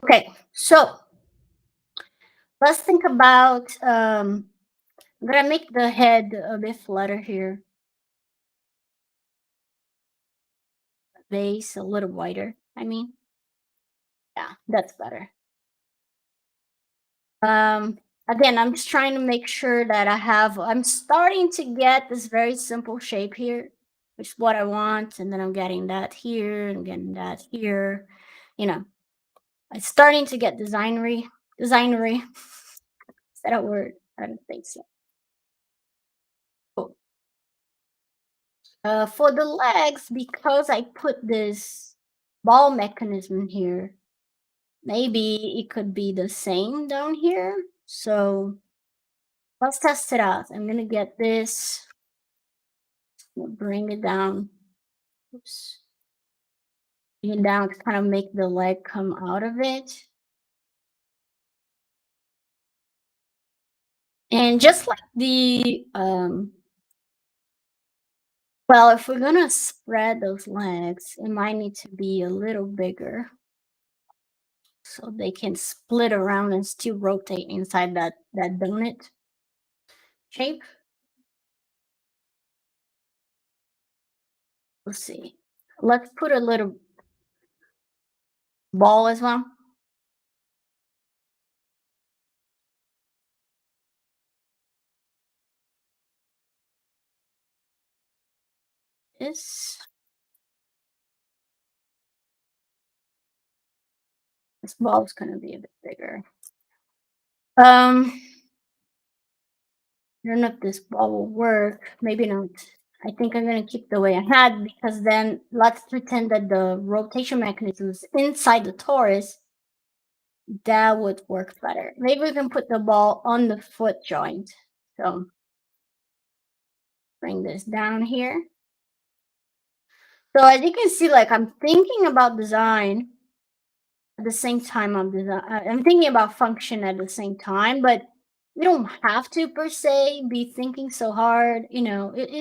Okay, so let's think about I'm gonna make the head a bit flatter here. Base a little wider, I mean. Yeah, that's better. Again, I'm just trying to make sure that I'm starting to get this very simple shape here, which is what I want, and then I'm getting that here and getting that here. It's starting to get designery. Designery. Is that a word? I don't think so. Cool. For the legs, because I put this ball mechanism here, maybe it could be the same down here. So let's test it out. I'm gonna get this, bring it down. Oops. Bring it down to kind of make the leg come out of it. And just like the well, if we're gonna spread those legs, it might need to be a little bigger so they can split around and still rotate inside that donut shape. Let's see. Let's put a little ball as well. This ball is gonna be a bit bigger. I don't know if this ball will work. Maybe not. I think I'm gonna keep the way I had because then let's pretend that the rotation mechanism is inside the torus. That would work better. Maybe we can put the ball on the foot joint. So bring this down here. So as you can see, like I'm thinking about design at the same time I'm thinking about function at the same time, but you don't have to per se be thinking so hard. You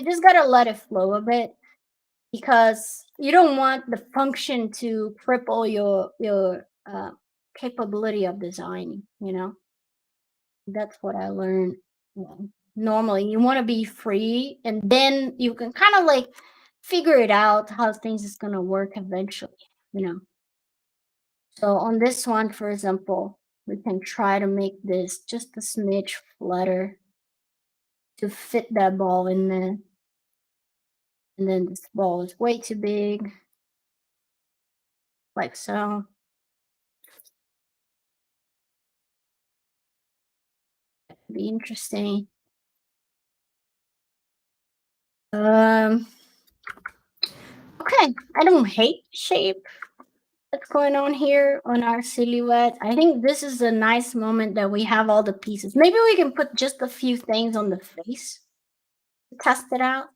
just gotta let it flow a bit because you don't want the function to cripple your capability of designing. That's what I learned. Normally, you want to be free, and then you can kind of like figure it out how things is gonna work eventually. You know. So on this one, for example, we can try to make this just a smidge flatter to fit that ball in there. And then this ball is way too big, like so. Be interesting. Um, okay, I don't hate the shape that's going on here on our silhouette. I think this is a nice moment that we have all the pieces. Maybe we can put just a few things on the face to test it out.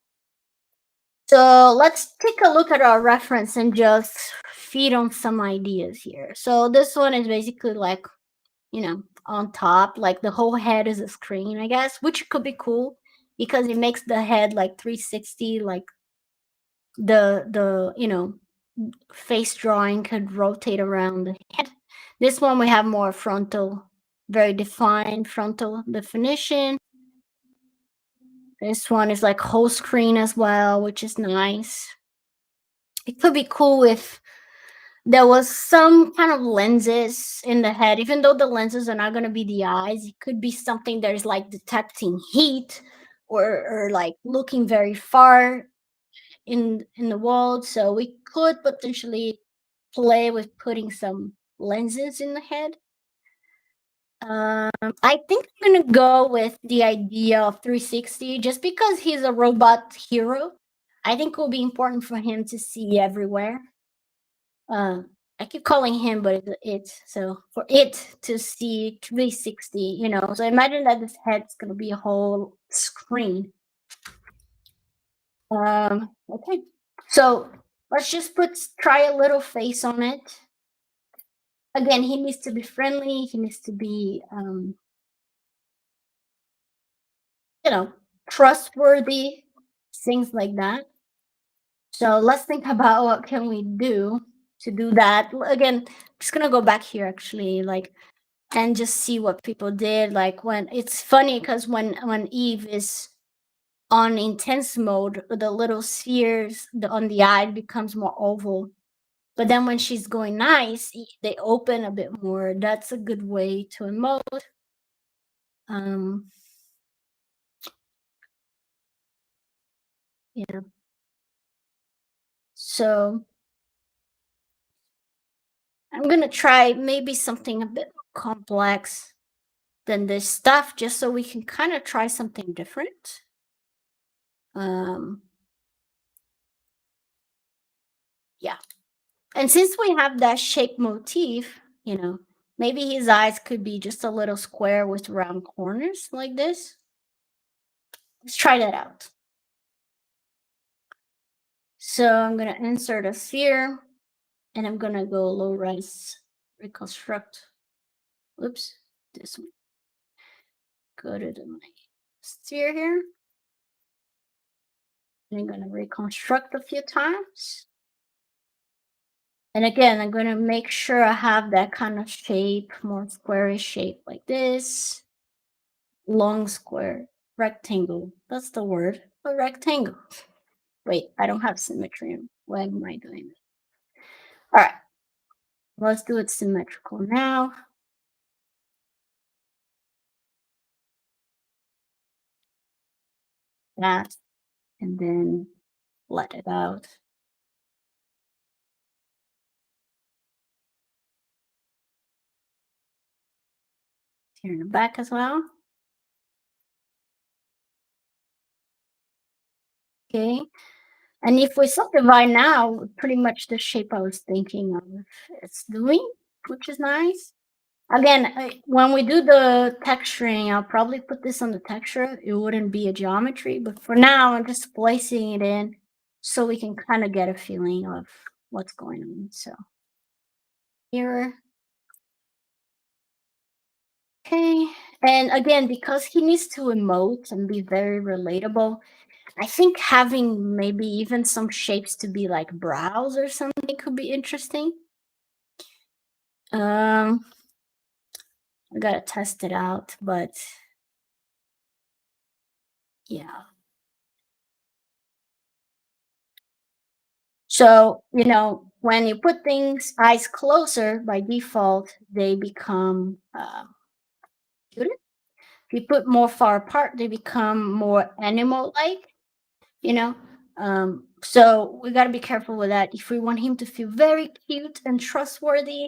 So let's take a look at our reference and just feed on some ideas here. So this one is basically like, on top, like the whole head is a screen, I guess, which could be cool because it makes the head like 360, like the face drawing could rotate around the head. This one we have more frontal, very defined frontal definition. This one is like whole screen as well, which is nice. It could be cool if there was some kind of lenses in the head, even though the lenses are not going to be the eyes. It could be something that is like detecting heat or like looking very far in the world. So we could potentially play with putting some lenses in the head. I think I'm gonna go with the idea of 360 just because he's a robot hero. I think it will be important for him to see everywhere. Uh, I keep calling him, but it's so for it to see 360. So imagine that this head's gonna be a whole screen. Okay. So let's just try a little face on it. Again, he needs to be friendly. He needs to be, trustworthy, things like that. So let's think about what can we do to do that. Again, just gonna go back here actually, like, and just see what people did. Like when it's funny because when Eve is on intense mode, the little spheres on the eye becomes more oval. But then when she's going nice, they open a bit more. That's a good way to emote. Um, yeah. So I'm gonna try maybe something a bit more complex than this stuff, just so we can kind of try something different. Um, yeah. And since we have that shape motif, maybe his eyes could be just a little square with round corners like this. Let's try that out. So I'm gonna insert a sphere and I'm gonna go low res reconstruct. Oops, this one. Go to my sphere here. And I'm gonna reconstruct a few times. And again, I'm gonna make sure I have that kind of shape, more squarish shape like this. Long square. rectangle. That's the word. A rectangle. Wait, I don't have symmetry. Why am I doing this? All right, let's do it symmetrical now. That, and then let it out. Here in the back as well. Okay. And if we subdivide now, pretty much the shape I was thinking of it's doing, which is nice. Again, when we do the texturing, I'll probably put this on the texture. It wouldn't be a geometry, but for now, I'm just placing it in so we can kind of get a feeling of what's going on. So here, okay. And again, because he needs to emote and be very relatable, I think having maybe even some shapes to be like brows or something could be interesting. I gotta test it out, but yeah. So, when you put things eyes closer by default, they become cuter. If you put more far apart, they become more animal like, you know. So we got to be careful with that. If we want him to feel very cute and trustworthy,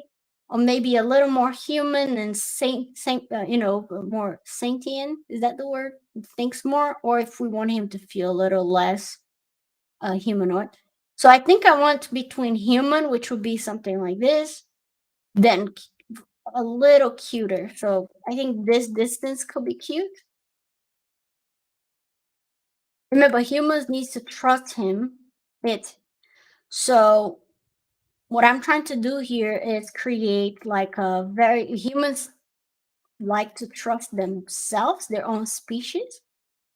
or maybe a little more human and more sentient, is that the word? Thinks more, or if we want him to feel a little less humanoid. So I think I want between human, which would be something like this, then a little cuter. So I think this distance could be cute. Remember, humans needs to trust it. So what I'm trying to do here is create like a very humans like to trust themselves, their own species.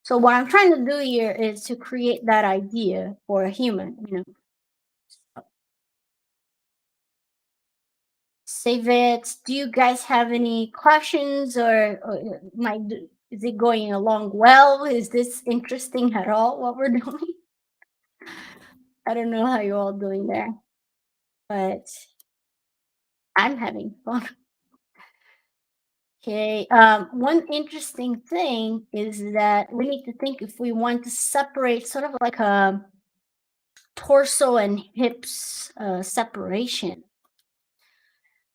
So what I'm trying to do here is to create that idea for a human. Save it. Do you guys have any questions or is it going along well? Is this interesting at all what we're doing? I don't know how you're all doing there, but I'm having fun. Okay. One interesting thing is that we need to think if we want to separate sort of like a torso and hips separation,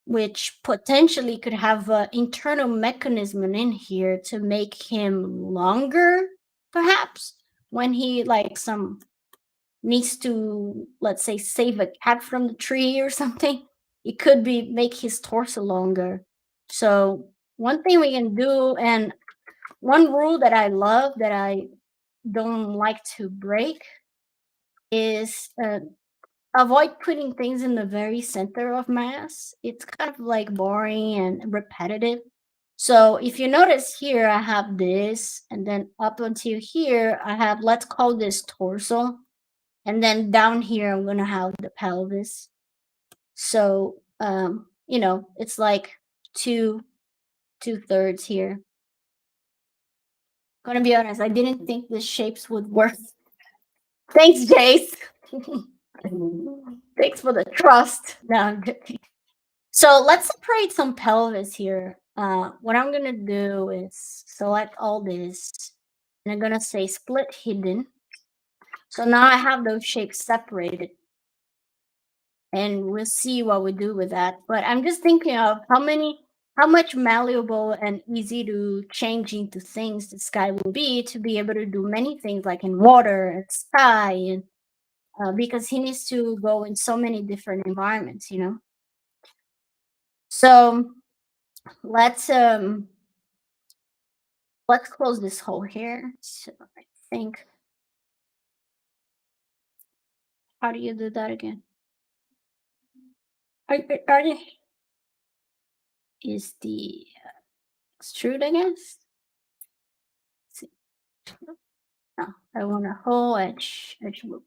which potentially could have an internal mechanism in here to make him longer, perhaps, when he like some needs to, let's say, save a cat from the tree or something. It could be make his torso longer. So one thing we can do, and one rule that I love that I don't like to break is avoid putting things in the very center of mass. It's kind of like boring and repetitive. So if you notice here, I have this, and then up until here, I have, let's call this torso. And then down here, I'm gonna have the pelvis. So, it's like two thirds here. Gonna be honest, I didn't think the shapes would work. Thanks, Jace. Thanks for the trust. No, I'm joking. So let's separate some pelvis here. What I'm gonna do is select all this, and I'm gonna say split hidden. So now I have those shapes separated, and we'll see what we do with that. But I'm just thinking of how much malleable and easy to change into things the sky will be to be able to do many things like in water and sky, and because he needs to go in so many different environments. So let's um let's close this hole here. So I think, how do you do that again? Are they, is the extrude, I guess? See. No, I want a whole edge loop.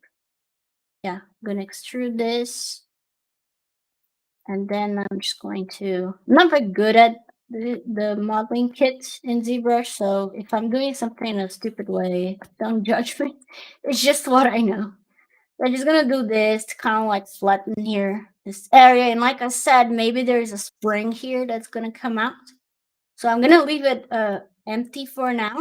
Yeah, I'm gonna extrude this, and then I'm just going to. I'm not very good at the modeling kit in ZBrush. So if I'm doing something in a stupid way, don't judge me. It's just what I know. I'm just gonna do this to kind of like flatten here this area. And like I said, maybe there's a spring here that's gonna come out. So I'm gonna leave it empty for now.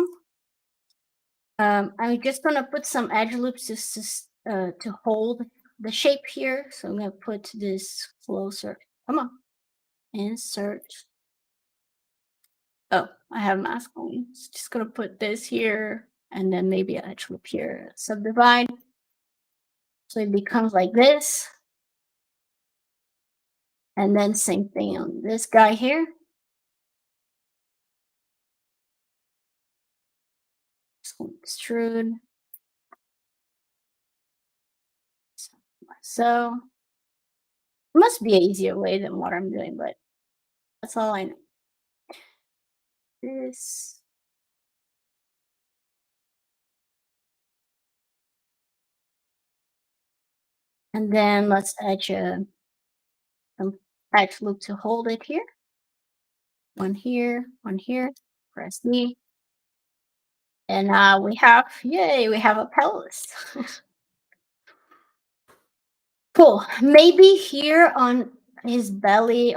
I'm just gonna put some edge loops to hold the shape here. So I'm gonna put this closer. Come on, insert. Oh, I have mask on. Just gonna put this here and then maybe an edge loop here. Subdivide. So it becomes like this. And then same thing on this guy here. So extrude. So it must be an easier way than what I'm doing, but that's all I know. This. And then let's add some edge loop to hold it here. One here, press D. And now we have, yay, we have a pelvis. Cool. Maybe here on his belly,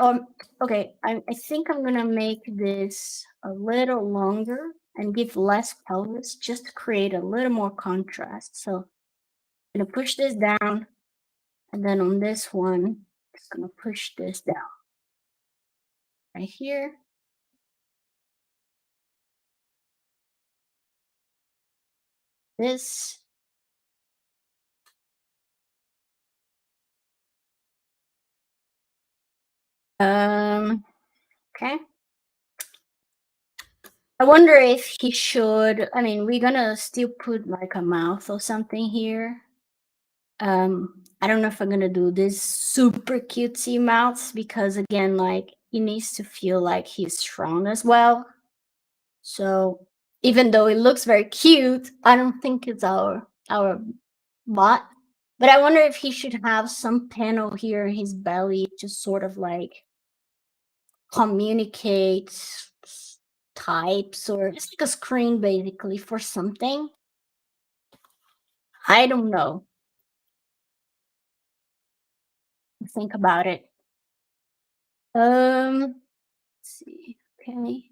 okay, I think I'm gonna make this a little longer and give less pelvis just to create a little more contrast. So I'm gonna push this down, and then on this one, just gonna push this down right here. This. Okay. I wonder if he should. I mean, we're gonna still put like a mouth or something here. I don't know if I'm gonna do this super cutesy mouth because again, like he needs to feel like he's strong as well. So even though it looks very cute, I don't think it's our bot. But I wonder if he should have some panel here in his belly to sort of like communicate types, or it's like a screen basically for something. I don't know. Think about it. Let's see. Okay.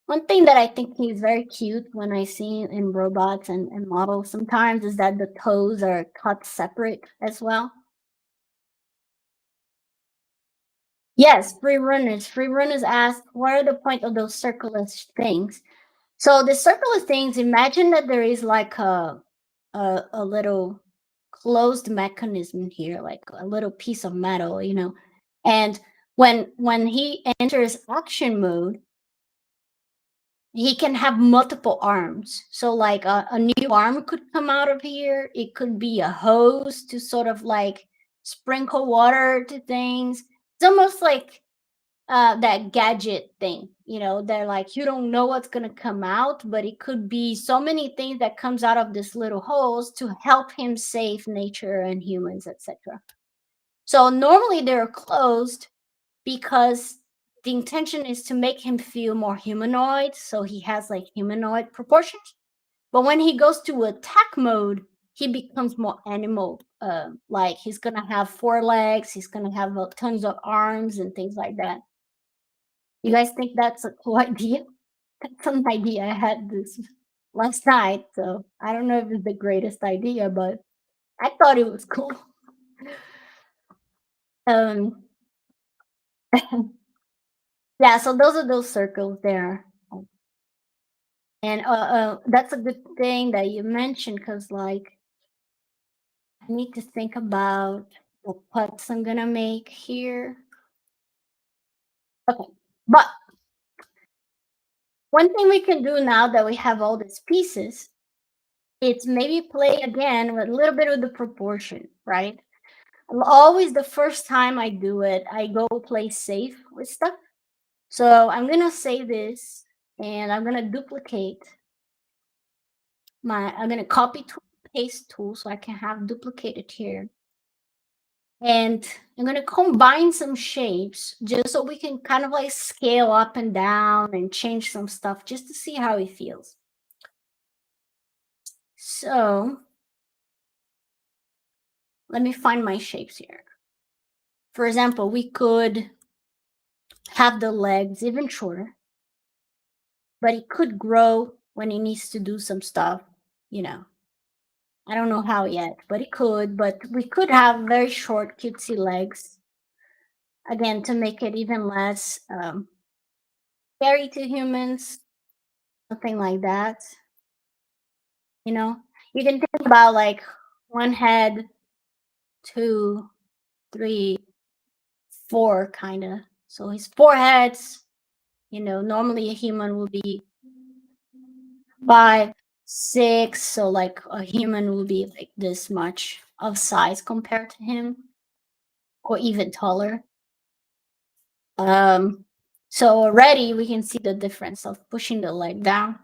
One thing that I think is very cute when I see in robots and models sometimes is that the toes are cut separate as well. Yes, free runners. Free runners ask, what are the point of those circular things? So the circular things, imagine that there is like a little closed mechanism here, like a little piece of metal, and when he enters action mode, he can have multiple arms. So like a new arm could come out of here. It could be a hose to sort of like sprinkle water to things. It's almost like that gadget thing, they're like, you don't know what's going to come out, but it could be so many things that comes out of this little holes to help him save nature and humans, etc. So normally they're closed because the intention is to make him feel more humanoid, so he has like humanoid proportions. But when he goes to attack mode, he becomes more animal, like he's gonna have 4 legs, he's gonna have tons of arms and things like that. You guys think that's a cool idea? That's an idea I had this last night, so I don't know if it's the greatest idea, but I thought it was cool. Um, yeah, so those are those circles there. And that's a good thing that you mentioned because, like, I need to think about the putts I'm gonna make here. Okay, but one thing we can do now that we have all these pieces, it's maybe play again with a little bit of the proportion, right? Always the first time I do it, I go play safe with stuff. So I'm gonna say this, and I'm gonna duplicate I'm gonna copy tool, paste tool, so I can have duplicated here. And I'm going to combine some shapes just so we can kind of like scale up and down and change some stuff just to see how it feels. So let me find my shapes here. For example, we could have the legs even shorter, but it could grow when it needs to do some stuff, you know. I don't know how yet, but it could. But we could have very short, cutesy legs, again, to make it even less scary to humans, something like that. You know, you can think about like one head, two, three, four, kind of. So his four heads, normally a human would be five, six. So like a human will be like this much of size compared to him, or even taller. So already we can see the difference of pushing the leg down.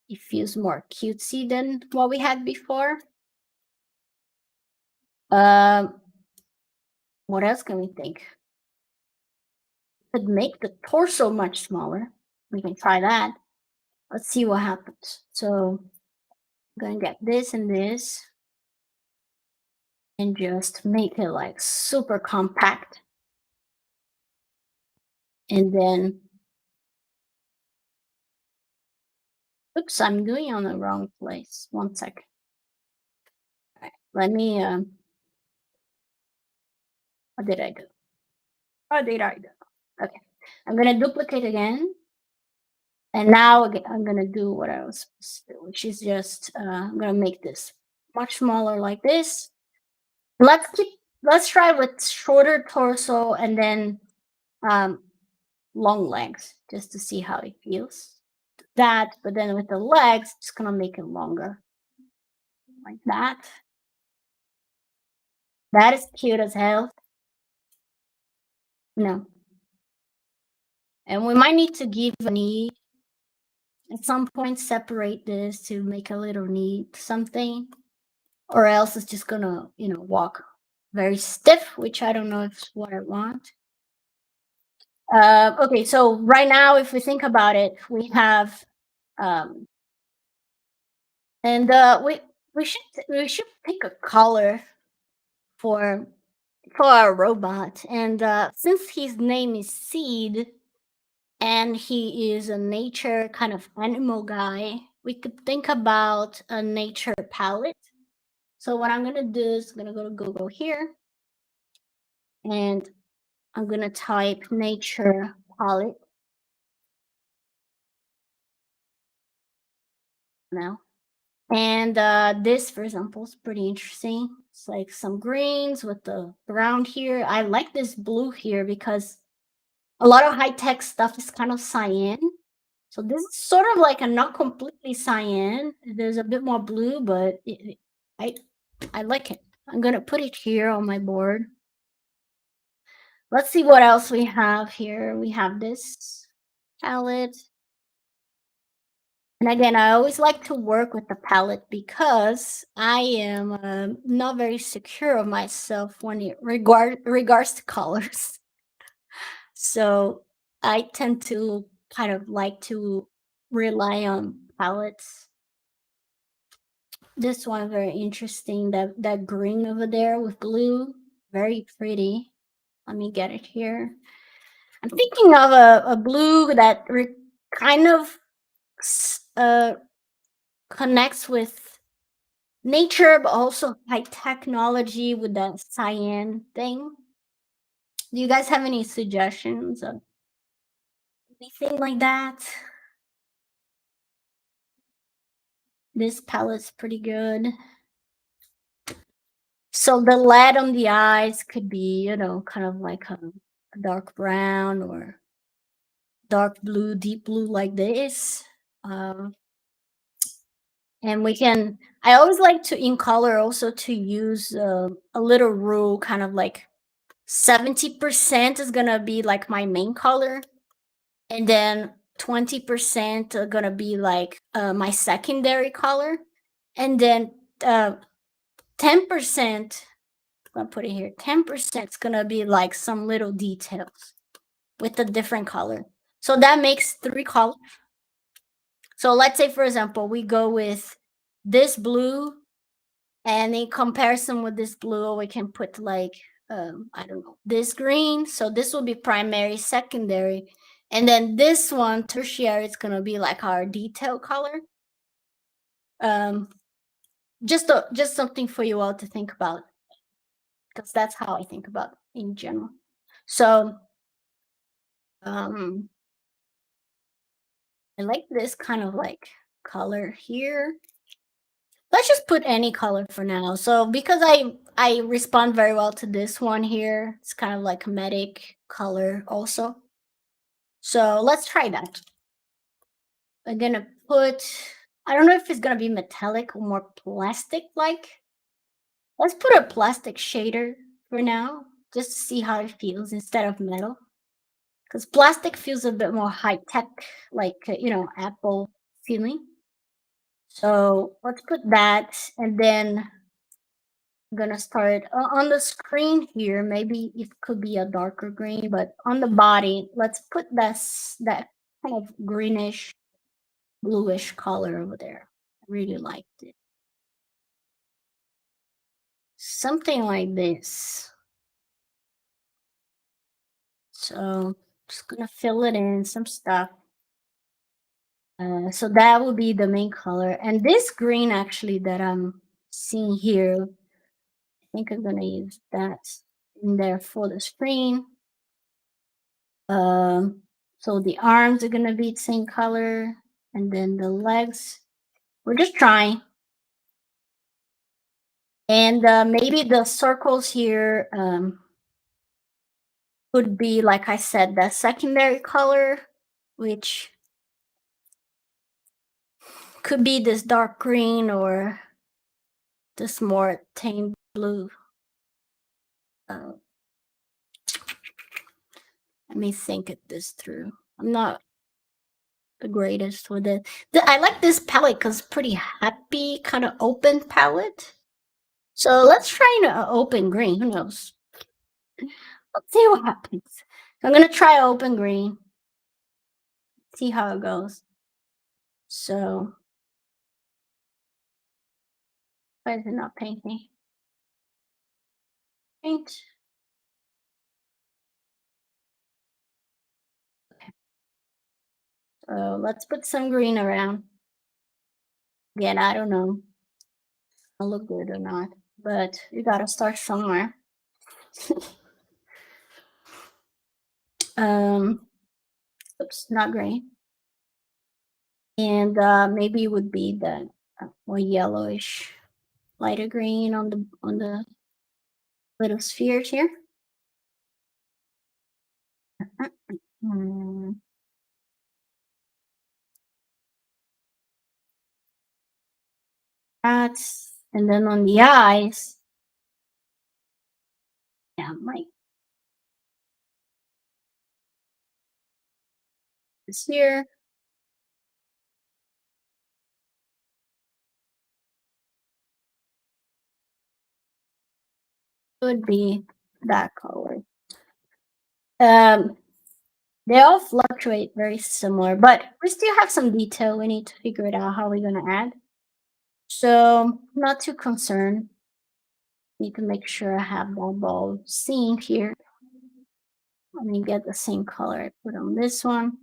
It feels more cutesy than what we had before. Um, what else can we think? Could make the torso much smaller. We can try that. Let's see what happens. So I'm gonna get this and this and just make it like super compact. And then, oops, I'm doing it on the wrong place. 1 second. All right, let me, what did I do? What did I do? Okay, I'm gonna duplicate again. And now I'm gonna do what I was supposed to do, which is just, I'm gonna make this much smaller like this. Let's keep, let's try with shorter torso and then um, long legs, just to see how it feels. That, but then with the legs, just gonna make it longer, like that. That is cute as hell. No. And we might need to give a knee at some point, separate this to make a little knee something, or else it's just gonna, walk very stiff, which I don't know if it's what I want. Okay, so right now, if we think about it, we have, um, and we should pick a color for our robot, and since his name is Seed, and he is a nature kind of animal guy, we could think about a nature palette. So what I'm gonna do is I'm gonna go to Google here, and I'm gonna type nature palette now. And this, for example, is pretty interesting. It's like some greens with the brown here. I like this blue here because a lot of high-tech stuff is kind of cyan. So this is sort of like a not completely cyan. There's a bit more blue, but I I like it. I'm gonna put it here on my board. Let's see what else we have here. We have this palette. And again, I always like to work with the palette because I am not very secure of myself when it regards to colors. So I tend to kind of like to rely on palettes. This one very interesting. That green over there with blue, very pretty. Let me get it here. I'm thinking of a blue that kind of connects with nature, but also high technology with that cyan thing. Do you guys have any suggestions of anything like that? This palette's pretty good. So the lead on the eyes could be, kind of like a dark brown or dark blue, deep blue like this. Um, and I always like to, in color, also to use a little rule, kind of like 70% is gonna be like my main color, and then 20% are gonna be like my secondary color, and then 10% gonna put it here. 10% is gonna be like some little details with a different color. So that makes 3 colors. So let's say, for example, we go with this blue, and in comparison with this blue, we can put like, I don't know, this green. So this will be primary, secondary. And then this one, tertiary, is gonna be like our detail color. Um, just something for you all to think about, because that's how I think about it in general. So um, I like this kind of like color here. Let's just put any color for now. So because I respond very well to this one here, it's kind of like a medic color also. So let's try that. I'm gonna put, I don't know if it's gonna be metallic or more plastic like. Let's put a plastic shader for now, just to see how it feels instead of metal. Because plastic feels a bit more high tech, like, Apple feeling. So let's put that, and then I'm gonna start on the screen here. Maybe it could be a darker green, but on the body, let's put that kind of greenish, bluish color over there. I really liked it. Something like this. So just gonna fill it in some stuff. So that will be the main color. And this green actually that I'm seeing here, I think I'm gonna use that in there for the screen. Um, so the arms are gonna be the same color, and then the legs. We're just trying. And maybe the circles here would be, like I said, that secondary color, which could be this dark green or this more tame blue. Uh, Let me think this through. I'm not the greatest with it. I like this palette because it's pretty happy, kind of open palette. So let's try an open green. Who knows? Let's see what happens. So I'm gonna try open green. See how it goes. So why is it not painting? Paint. Okay. So let's put some green around. Again, I don't know if it'll look good or not, but you gotta start somewhere. um, Oops, not green. And maybe it would be the more yellowish, lighter green on the little spheres here. Hmm. That's, and then on the eyes, yeah, like this here. Would be that color. Um, they all fluctuate very similar, but we still have some detail. We need to figure it out how we're gonna add. So not too concerned. Need to make sure I have that ball scene here. Let me get the same color I put on this one.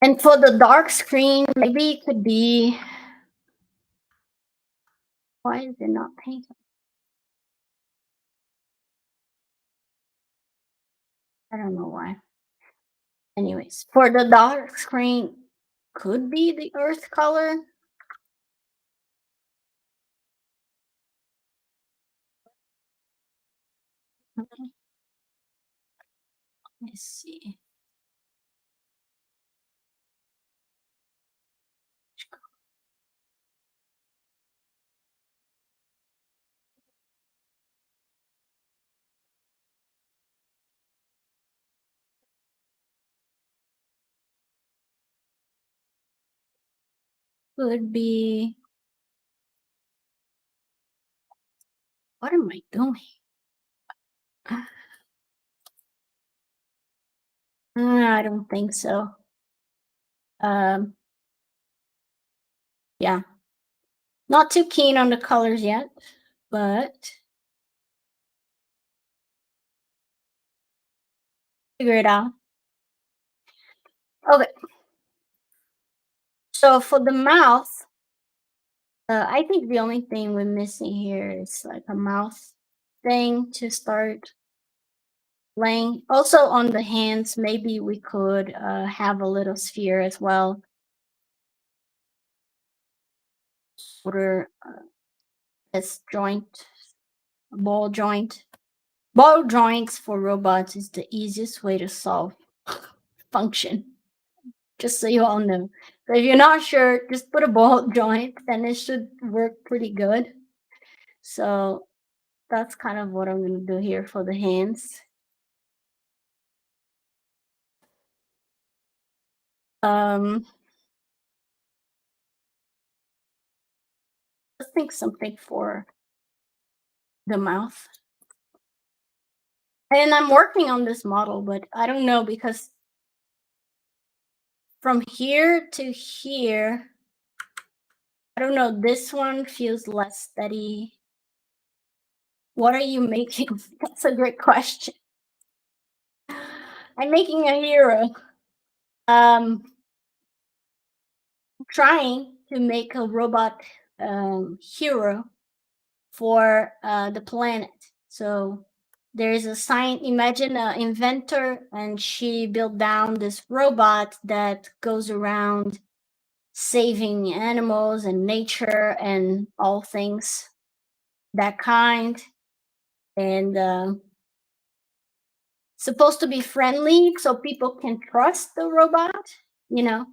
And for the dark screen, maybe it could be, why is it not painted? I don't know why. Anyways, for the dark screen, could be the earth color. Let's see. would be, what am I doing? I don't think so. Um, yeah, not too keen on the colors yet, but figure it out. Okay, so for the mouth, I think the only thing we're missing here is like a mouth thing to start laying. Also on the hands, maybe we could have a little sphere as well. Or this joint, ball joint. Ball joints for robots is the easiest way to solve function. Just so you all know. So if you're not sure, just put a ball joint and it should work pretty good. So that's kind of what I'm going to do here for the hands. Um, let's think something for the mouth. And I'm working on this model, but I don't know because from here to here, I don't know, this one feels less steady. What are you making? That's a great question. I'm making a hero. Trying to make a robot hero for the planet. So there's a imagine an inventor, and she built down this robot that goes around saving animals and nature and all things that kind. And supposed to be friendly so people can trust the robot, you know.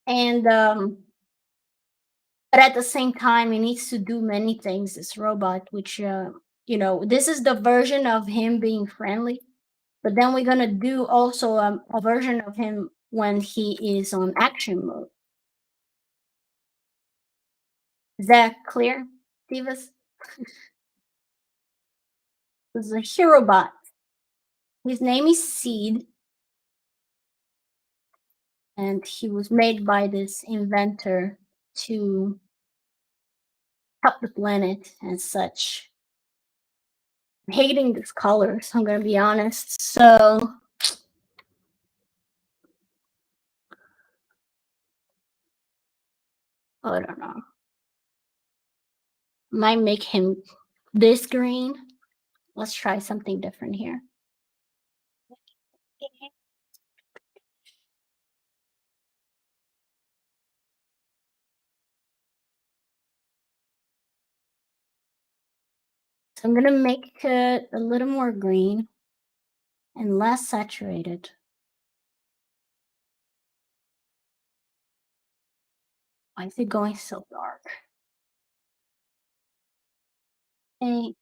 And but at the same time, it needs to do many things, this robot, which this is the version of him being friendly, but then we're going to do also a version of him when he is on action mode. Is that clear, Divas? This is a hero bot. His name is Seed, and he was made by this inventor to help the planet and such. I'm hating this color, so I'm going to be honest. So I don't know. Might make him this green. Let's try something different here. So I'm gonna make it a little more green and less saturated. Why is it going so dark? Okay.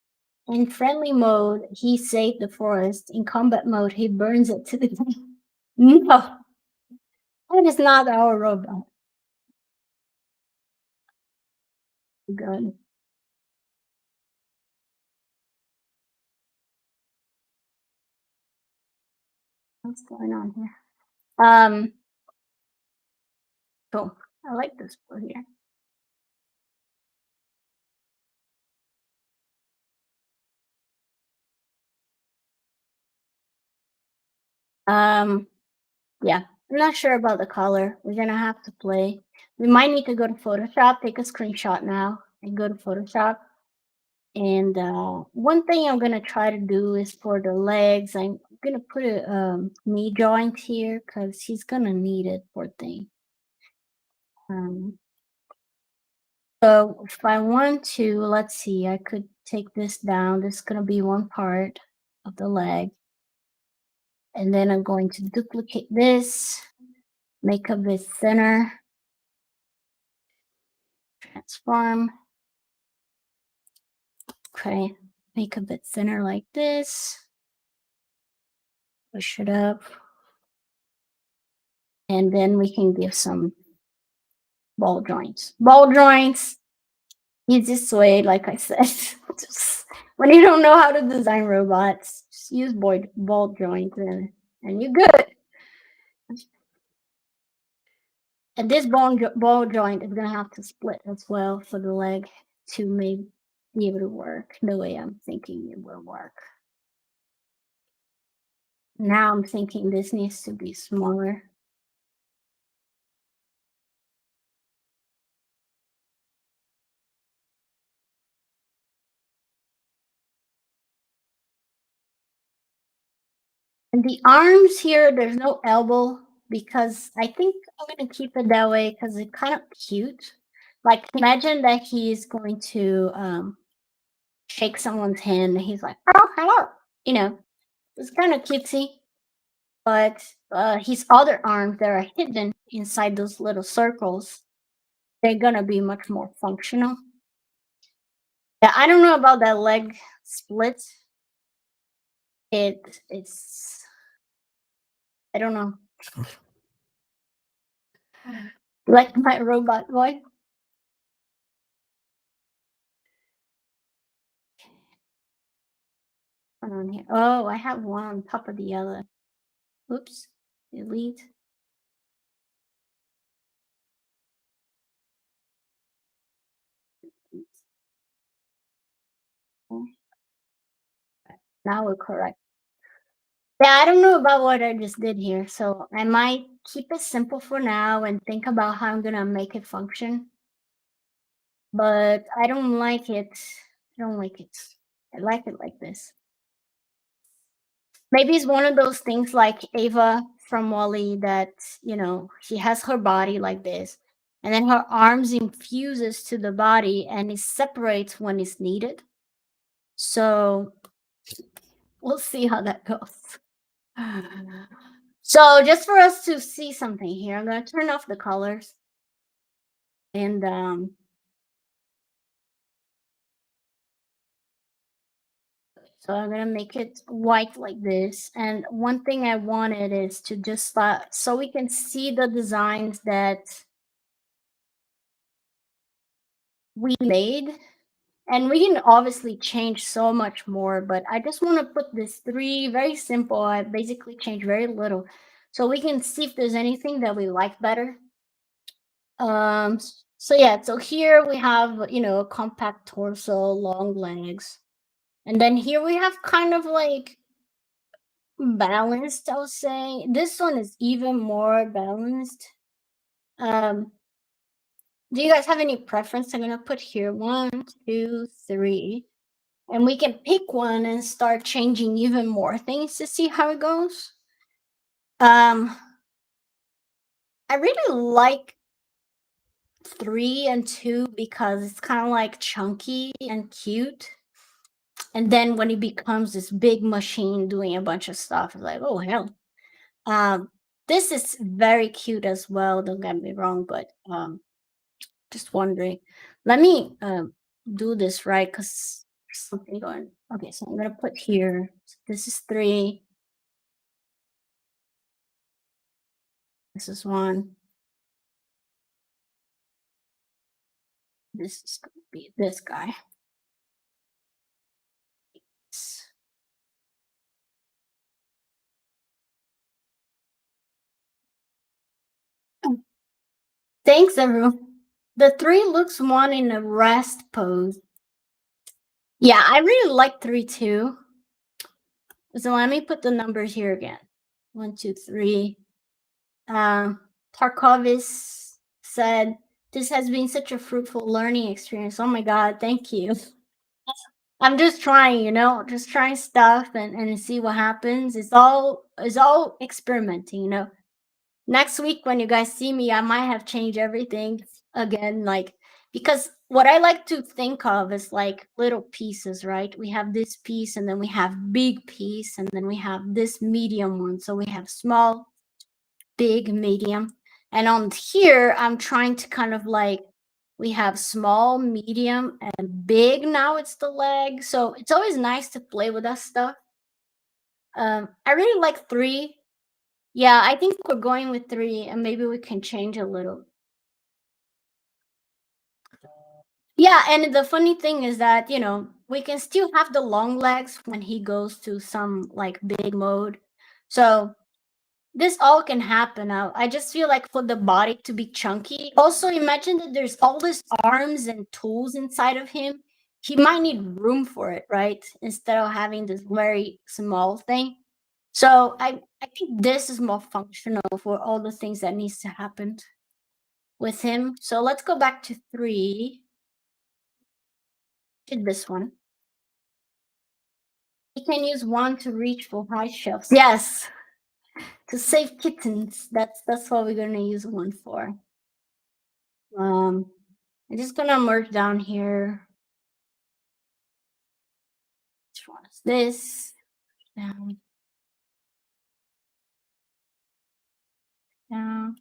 In friendly mode, he saved the forest. In combat mode, he burns it to the ground. No, that is not our robot. Good. What's going on here? Cool. I like this blue here. Yeah, I'm not sure about the color. We're gonna have to play. We might need to go to Photoshop, take a screenshot now, and go to Photoshop. And one thing I'm gonna try to do is for the legs, I'm gonna put a knee joint here because he's gonna need it, poor thing. So if I want to, let's see, I could take this down. This is gonna be one part of the leg. And then I'm going to duplicate this, make a bit thinner, transform. Okay, make a bit thinner like this. Push it up. And then we can give some ball joints. Ball joints, easiest way, like I said. Just, when you don't know how to design robots, just use ball joints and you're good. And this ball joint is gonna have to split as well for the leg to maybe be able to work the way I'm thinking it will work. Now I'm thinking this needs to be smaller. And the arms here, there's no elbow because I think I'm gonna keep it that way because it's kind of cute. Like imagine that he's going to shake someone's hand and he's like, oh, hello. You know, it's kind of cutesy, but his other arms that are hidden inside those little circles, they're gonna be much more functional. Yeah, I don't know about that leg split. It's I don't know. Like my robot voice. One on here. Oh, I have one on top of the other. Oops. Delete. Now we're correct. Yeah, I don't know about what I just did here, so I might keep it simple for now and think about how I'm gonna make it function. But I don't like it. I don't like it. I like it like this. Maybe it's one of those things like Ava from Wally that, she has her body like this, and then her arms infuses to the body and it separates when it's needed. So we'll see how that goes. So just for us to see something here, I'm gonna turn off the colors and so I'm gonna make it white like this. And one thing I wanted is to just so we can see the designs that we made. And we can obviously change so much more, but I just want to put this three very simple. I basically changed very little. So we can see if there's anything that we like better. So yeah, so here we have, a compact torso, long legs. And then here we have kind of like balanced, I would say. This one is even more balanced. Um, do you guys have any preference? I'm gonna put here 1, 2, 3. And we can pick one and start changing even more things to see how it goes. I really like 3 and 2 because it's kind of like chunky and cute. And then when it becomes this big machine doing a bunch of stuff, it's like, oh hell. Um, this is very cute as well. Don't get me wrong, but just wondering. Let me do this right because something going. Okay, so I'm gonna put here. This is 3. This is 1. This is going to be this guy. Thanks, everyone. The 3 looks 1 in a rest pose. Yeah, I really like 3 too. So let me put the numbers here again. 1, 2, 3. Tarkovis said, "This has been such a fruitful learning experience." Oh my God, thank you. I'm just trying, just trying stuff and see what happens. It's all experimenting. Next week when you guys see me, I might have changed everything again, like because what I like to think of is like little pieces, right? We have this piece and then we have big piece and then we have this medium one. So we have small, big, medium. And on here, I'm trying to kind of like we have small, medium, and big. Now it's the leg. So it's always nice to play with that stuff. I really like 3. Yeah, I think we're going with 3, and maybe we can change a little. Yeah, and the funny thing is that, we can still have the long legs when he goes to some like big mode. So this all can happen now. I just feel like for the body to be chunky. Also, imagine that there's all these arms and tools inside of him. He might need room for it, right? Instead of having this very small thing. So I think this is more functional for all the things that needs to happen with him. So let's go back to 3. Did this one. You can use 1 to reach for high shelves. Yes, to save kittens. That's what we're gonna use 1 for. I'm just gonna merge down here. Which one is this? Down, down.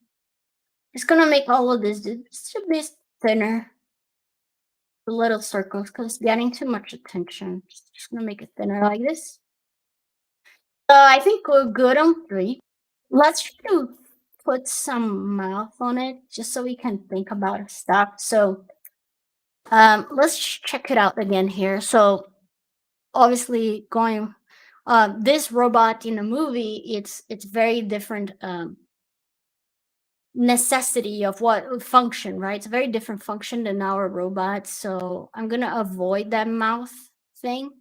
Just gonna make all of this just a bit thinner. The little circles because it's getting too much attention. Just gonna make it thinner like this. I think we're good on 3. Let's try to put some mouth on it just so we can think about stuff. So let's check it out again here. So obviously going this robot in a movie, it's very different necessity of what function, right? It's a very different function than our robot. So I'm gonna avoid that mouth thing.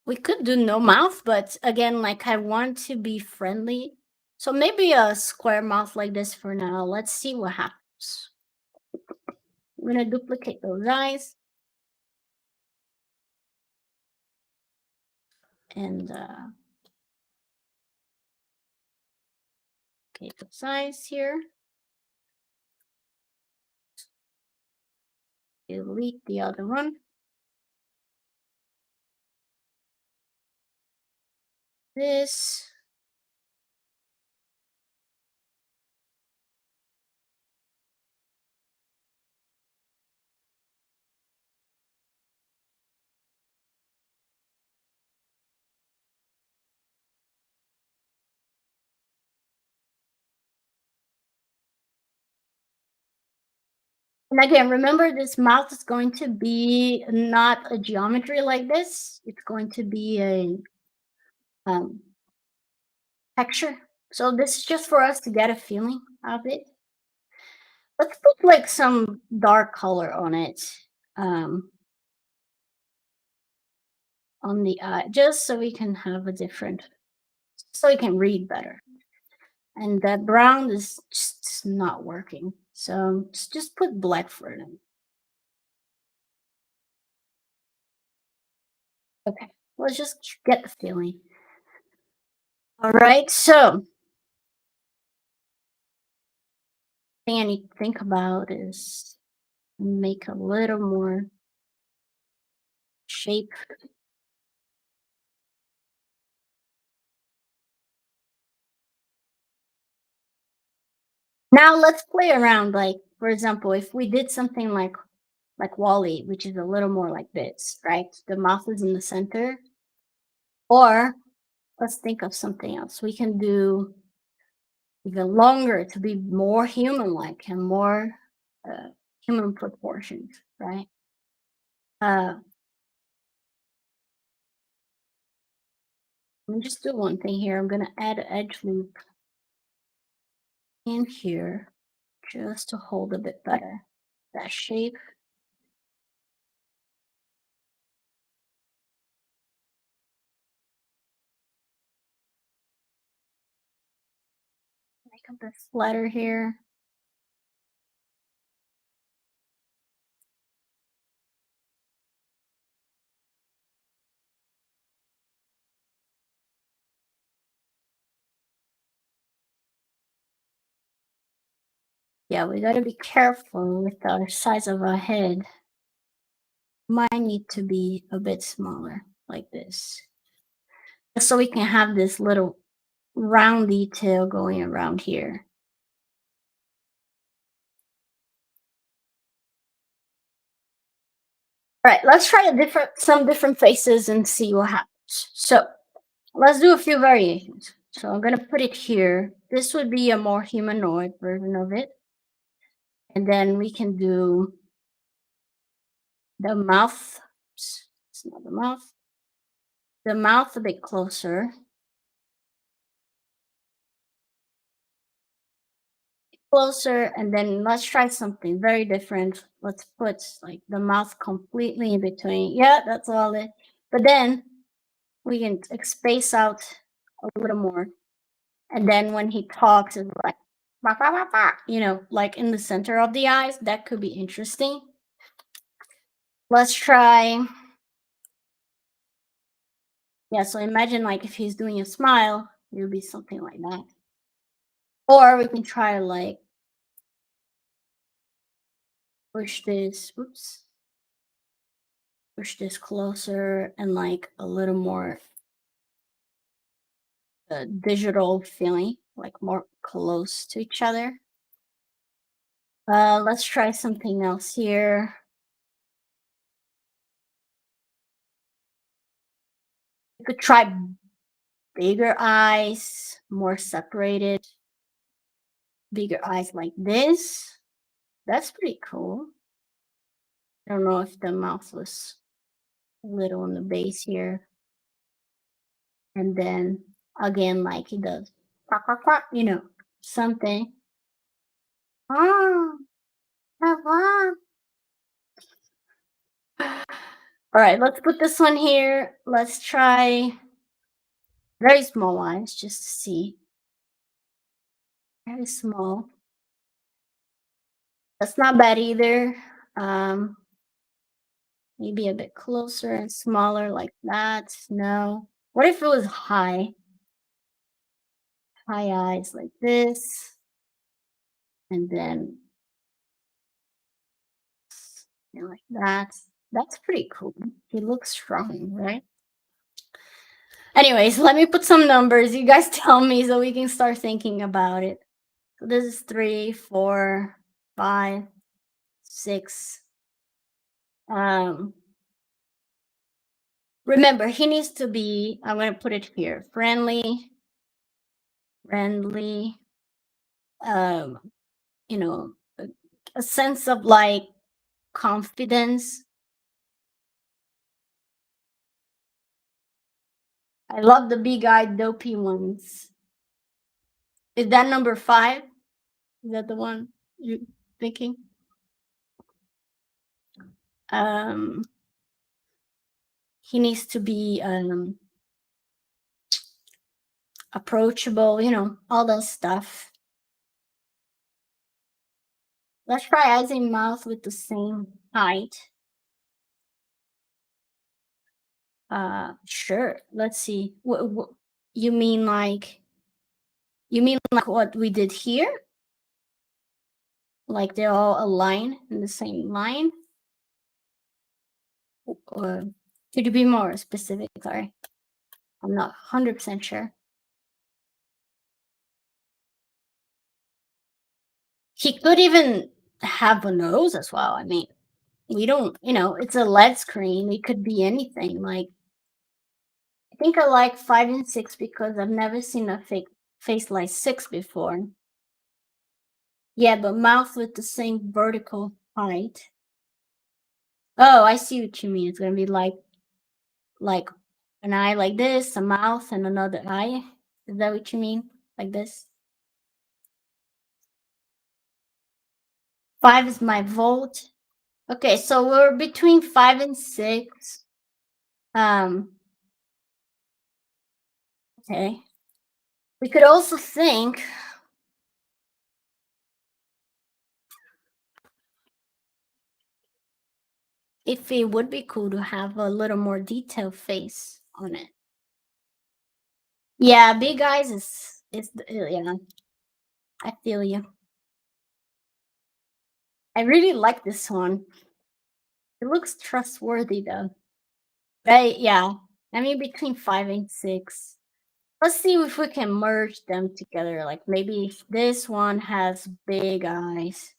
We could do no mouth, but again, like I want to be friendly. So maybe a square mouth like this for now. Let's see what happens. I'm gonna duplicate those eyes. And okay, those eyes here. Delete the other one. This. And again, remember this mouth is going to be not a geometry like this. It's going to be a texture. So this is just for us to get a feeling of it. Let's put like some dark color on it. On the eye, just so we can have a different, so we can read better. And that brown is just not working. So just put black for it. Okay, let's just get the feeling. All right, so thing I need to think about is make a little more shape. Now let's play around. Like for example, if we did something like Wally, which is a little more like this, right? The mouth is in the center. Or let's think of something else. We can do even longer to be more human-like and more human proportions, right? Uh, let me just do one thing here. I'm gonna add an edge loop in here just to hold a bit better that shape. Make a bit flatter here. Yeah, we gotta be careful with the size of our head. Might need to be a bit smaller, like this. So we can have this little round detail going around here. All right, let's try some different faces and see what happens. So let's do a few variations. So I'm gonna put it here. This would be a more humanoid version of it. And then we can do the mouth. Oops, it's not the mouth. The mouth a bit closer. Closer, and then let's try something very different. Let's put like the mouth completely in between. Yeah, that's all it. But then we can space out a little more. And then when he talks, it's like, "Bah, bah, bah, bah," like in the center of the eyes. That could be interesting. Let's try. Yeah, so imagine like if he's doing a smile, it would be something like that. Or we can try like push this, oops, push this closer and like a little more digital feeling, like more close to each other. Let's try something else here. We could try bigger eyes, more separated, bigger eyes like this. That's pretty cool. I don't know if the mouth was a little on the base here. And then again, like he does, quack, quack, quack, something. Ah, ah, ah. All right, let's put this one here. Let's try very small eyes just to see. Very small. That's not bad either. Um, Maybe a bit closer and smaller like that. No. What if it was high? High eyes like this. And then like that. That's pretty cool. He looks strong, right? Anyways, let me put some numbers. You guys tell me so we can start thinking about it. So this is 3, 4, 5, 6. Um, Remember, he needs to be, I'm going to put it here, friendly, um, you know, a sense of like confidence. I love the big eyed dopey ones. Is that number 5? Is that the one you're thinking? Um, he needs to be approachable, all that stuff. Let's try eyes and mouth with the same height. Sure. Let's see. What you mean like what we did here? Like they're all aligned in the same line? Or could you be more specific? Sorry. I'm not 100% sure. He could even have a nose as well. I mean, we don't, it's a LED screen. It could be anything. Like, I think I like 5 and 6 because I've never seen a fake face like 6 before. Yeah, but mouth with the same vertical height. Oh, I see what you mean. It's gonna be like an eye like this, a mouth, and another eye. Is that what you mean? Like this? 5 is my volt. Okay, so we're between 5 and 6. Um, okay. We could also think if it would be cool to have a little more detailed face on it. Yeah, big eyes yeah. I feel you. I really like this one. It looks trustworthy though. Right? Yeah. I mean between 5 and 6. Let's see if we can merge them together. Like maybe if this one has big eyes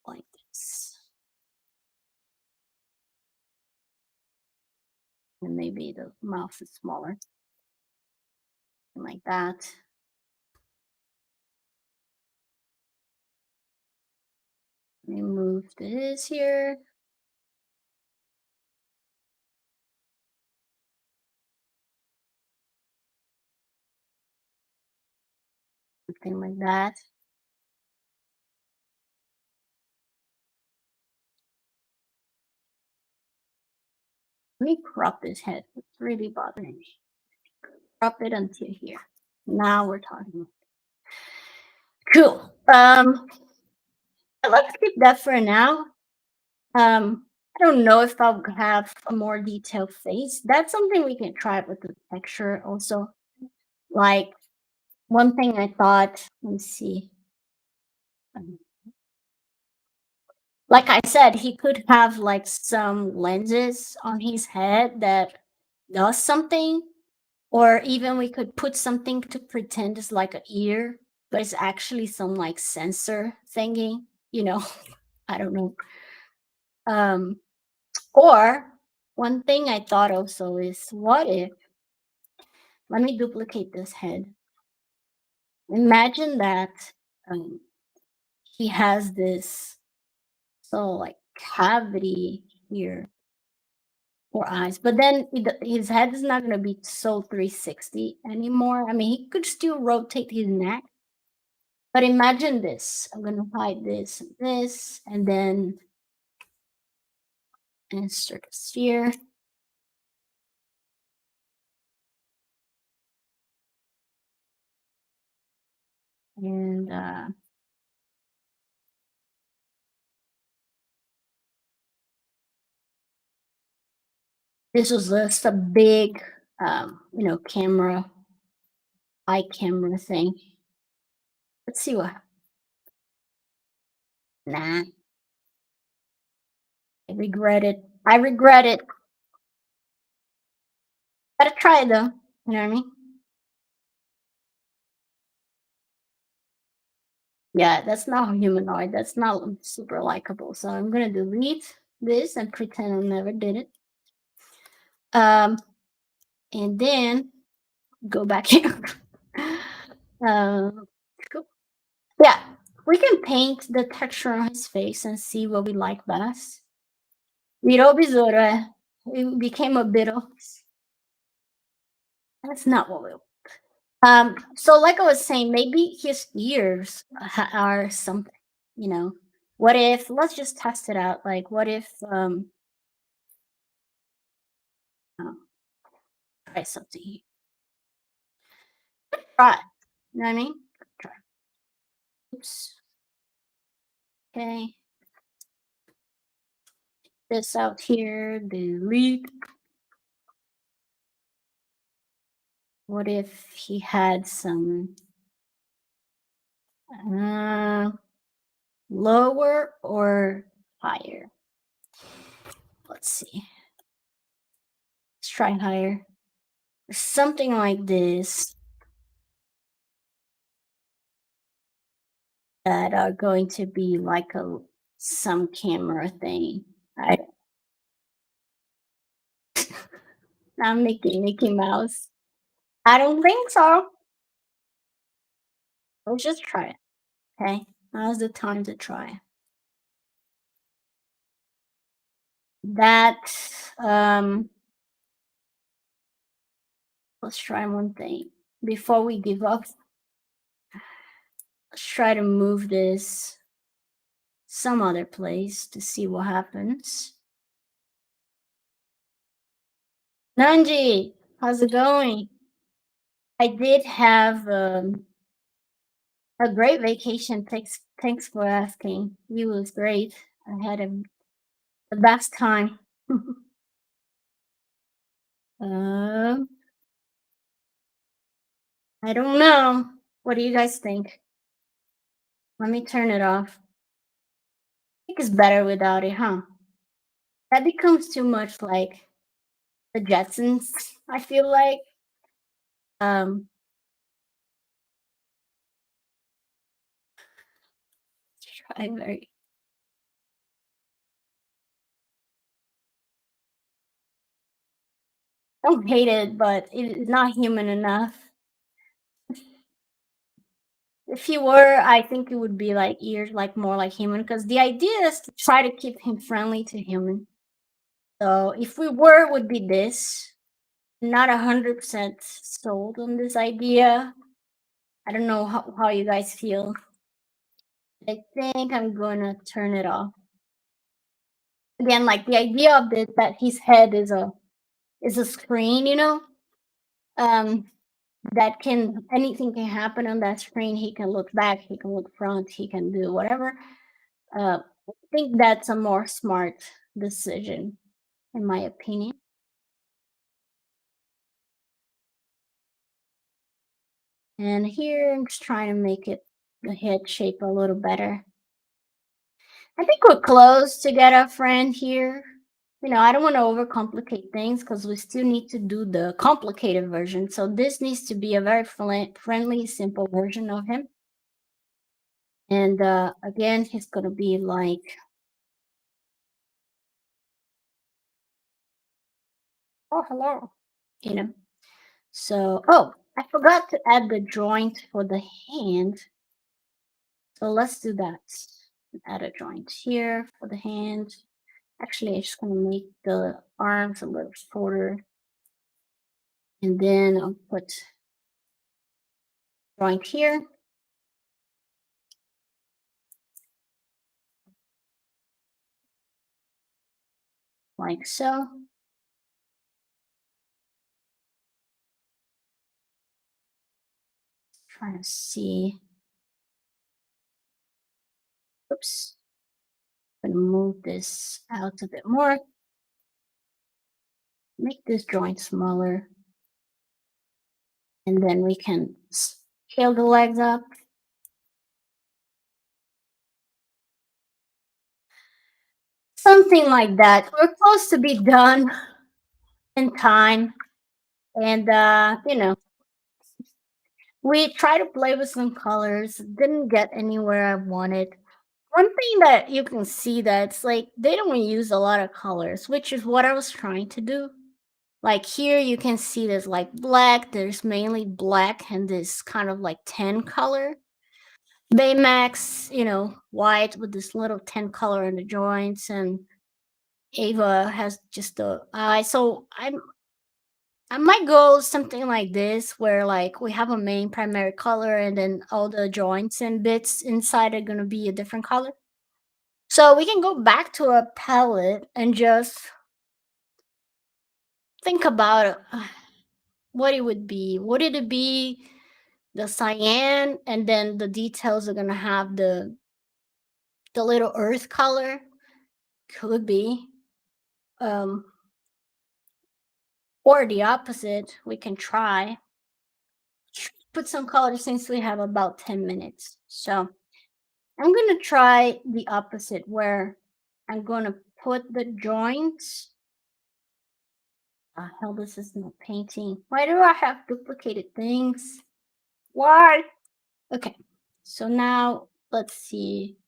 like this. And maybe the mouth is smaller. like that. Let me move this here. Something like that. Let me crop this head. It's really bothering me. Crop it until here. Now we're talking. Cool. Let's keep that for now. I don't know if I'll have a more detailed face. That's something we can try with the texture also. Like one thing I thought, let me see. um, Like I said, he could have like some lenses on his head that does something, or even we could put something to pretend it's like an ear, but it's actually some like sensor thingy, you know. I don't know. Um, or one thing I thought also is, what if, let me duplicate this head. Imagine that um, he has this so like cavity here for eyes, but then his head is not going to be so 360 anymore. I mean, he could still rotate his neck, but imagine this. I'm going to hide this and this, and then insert a sphere. And this was just a big, camera, eye camera thing. Let's see what. Nah, I regret it. I regret it. Gotta try it though. You know what I mean? Yeah, that's not humanoid. That's not super likable. So I'm gonna delete this and pretend I never did it. Um, and then go back here. um, cool. Yeah, we can paint the texture on his face and see what we like best. Virou besouro, é. It became a bit of. That's not what we. So like I was saying, maybe his ears are something. You know, what if? Let's just test it out. Like, what if? Oh, try something here. Try. You know what I mean? Try. Oops. Okay. This out here. Delete. What if he had some uh, lower or higher? Let's see. Let's try higher. Something like this that are going to be like a some camera thing. I I'm making Mickey Mouse. I don't think so. Let's just try it. Okay. Now's the time to try. That let's try one thing. Before we give up, let's try to move this some other place to see what happens. Nanji, how's it going? I did have a great vacation. Thanks for asking. It was great. I had the best time. um, I don't know. What do you guys think? Let me turn it off. I think it's better without it, huh? That becomes too much like the Jetsons. I feel like. Um, try very. I don't hate it, but it is not human enough. If he were, I think it would be like ears, like more like human, because the idea is to try to keep him friendly to human. So if we were, it would be this. Not 100% sold on this idea. I don't know how you guys feel. I think I'm gonna turn it off. Again, like the idea of this, that his head is a screen, um, that can anything can happen on that screen. He can look back, he can look front, he can do whatever. I think that's a more smart decision, in my opinion. And here I'm just trying to make it the head shape a little better. I think we're close to get a friend here. I don't want to overcomplicate things because we still need to do the complicated version. So this needs to be a very friendly, simple version of him. And again, he's going to be like, oh, hello. You know. So, oh, I forgot to add the joint for the hand. So let's do that. Add a joint here for the hand. Actually, I'm just going to make the arms a little shorter. And then I'll put joint here. Like so. Trying to see. Oops. I'm going to move this out a bit more. Make this joint smaller. And then we can scale the legs up. Something like that. We're close to be done in time. And, we tried to play with some colors, didn't get anywhere I wanted. One thing that you can see that's like they don't use a lot of colors, which is what I was trying to do. Like here you can see there's like black, there's mainly black and this kind of like tan color. Baymax, white with this little tan color in the joints, and Ava has just the eye. So I might go something like this where like we have a main primary color and then all the joints and bits inside are gonna be a different color. So we can go back to a palette and just think about what it would be. Would it be the cyan and then the details are gonna have the little earth color? Could be. Um, or the opposite. We can try. Put some color since we have about 10 minutes. So I'm gonna try the opposite where I'm gonna put the joints. Hell, this is not painting. Why do I have duplicated things? Why? Okay, so now let's see.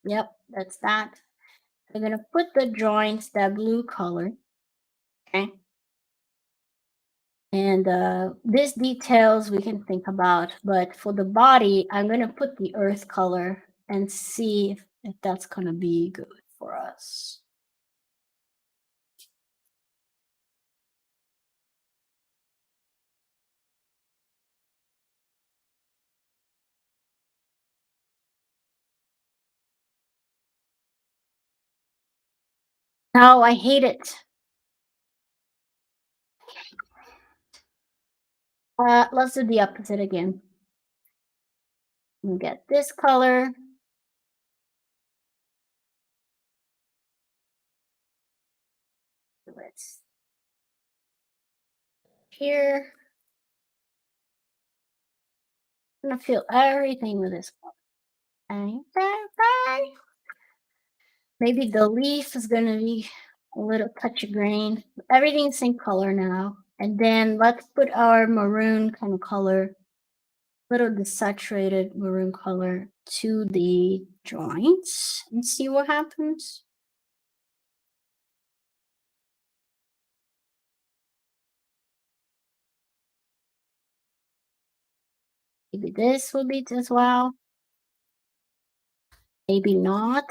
Yep, that's that. I'm gonna put the joints, that blue color. Okay. And these details we can think about, but for the body, I'm gonna put the earth color and see if that's gonna be good for us. No, I hate it. Let's do the opposite again. We get this color. Let's here. I'm gonna fill everything with this color. And maybe the leaf is gonna be a little touch of green. Everything's same color now. And then let's put our maroon kind of color, little desaturated maroon color to the joints and see what happens. Maybe this will be as well. Maybe not.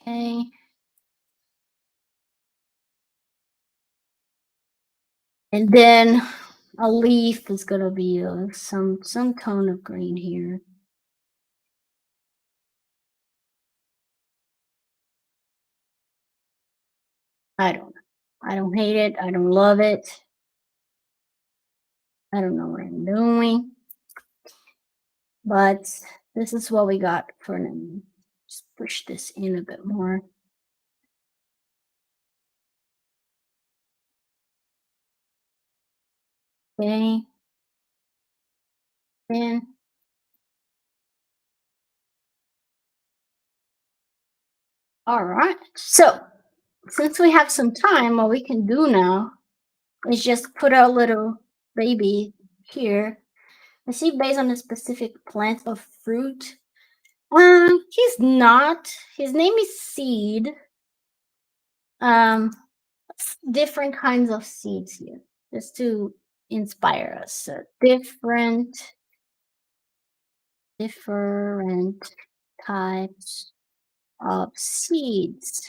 Okay. And then a leaf is gonna be some tone of green here. I don't know. I don't hate it. I don't love it. I don't know what I'm doing, but this is what we got for now. Just push this in a bit more. Okay. And all right. So since we have some time, what we can do now is just put our little baby here. I see based on a specific plant of fruit. He's not. His name is Seed. Um, different kinds of seeds here, just to inspire us. So different types of seeds.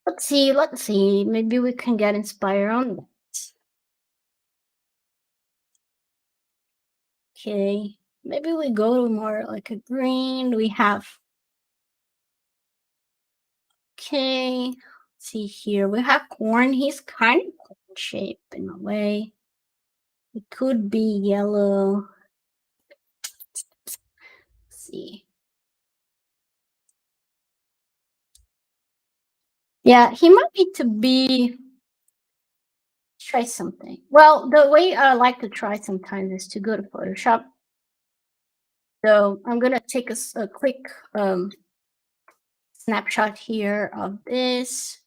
Let's see. Maybe we can get inspired on that. Okay. Maybe we go to more like a green. We have, okay. Let's see here. We have corn. He's kind of corn shaped in a way. It could be yellow. Let's see. Yeah, he might need to be try something. Well, the way I like to try sometimes is to go to Photoshop. So I'm gonna take a quick snapshot here of this,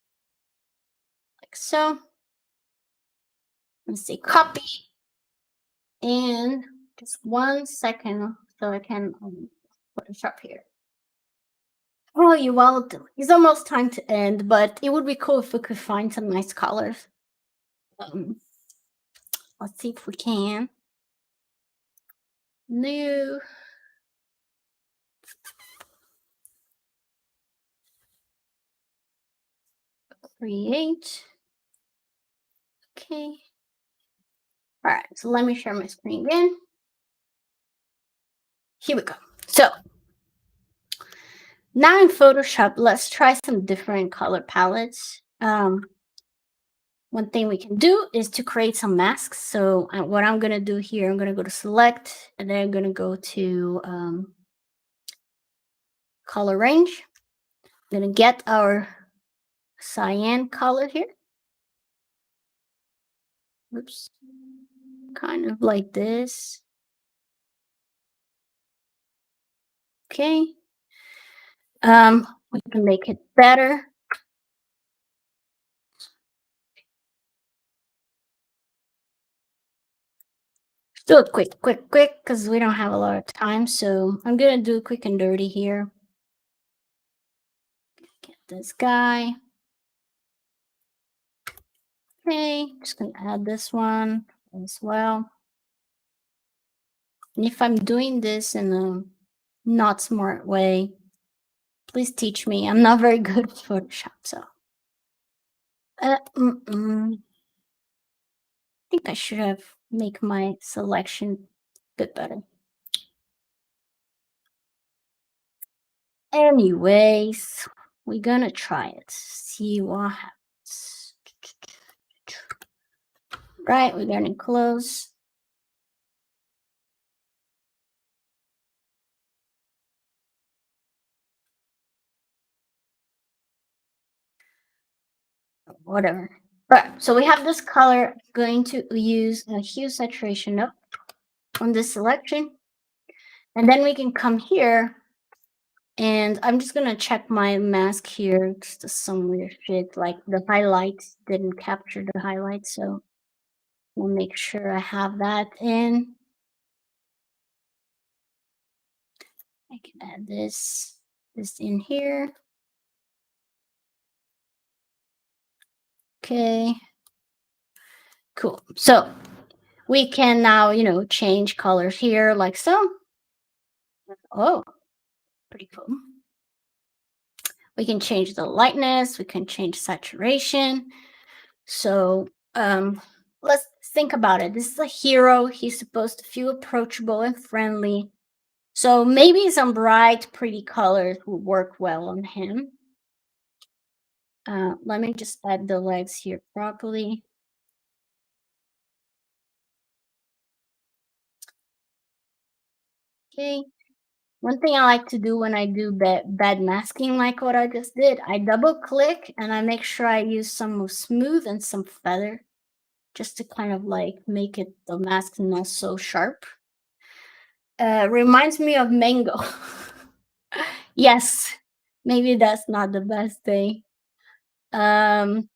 like so. Let's say copy, and just 1 second so I can Photoshop here. Oh, you well, it's almost time to end, but it would be cool if we could find some nice colors. Um, let's see if we can. New. Create. Okay. All right, so let me share my screen again. Here we go. So now in Photoshop, let's try some different color palettes. One thing we can do is to create some masks. So what I'm going to do here, I'm going to go to select, and then I'm going to go to color range. I'm going to get our cyan color here. Oops. Kind of like this. Okay. We can make it better. Do it quick, because we don't have a lot of time. So I'm gonna do quick and dirty here. Get this guy. Okay, just gonna add this one as well. And if I'm doing this in a not smart way, please teach me. I'm not very good at Photoshop, so. I think I should have make my selection a bit better. Anyways, we're gonna try it. See what happens. Right, we're gonna close. Whatever. But so we have this color. Going to use a hue saturation node on this selection, and then we can come here, and I'm just gonna check my mask here. It's just some weird shit, like the highlights didn't capture the highlights, so we'll make sure I have that in. I can add this in here. Okay. Cool. So we can now, change colors here like so. Oh, pretty cool. We can change the lightness, we can change saturation. So let's think about it. This is a hero. He's supposed to feel approachable and friendly. So maybe some bright, pretty colors will work well on him. Let me just add the legs here properly. Okay. One thing I like to do when I do bad masking like what I just did, I double click and I make sure I use some smooth and some feather just to kind of like make it the mask not so sharp. Reminds me of mango. Yes, maybe that's not the best thing. Um,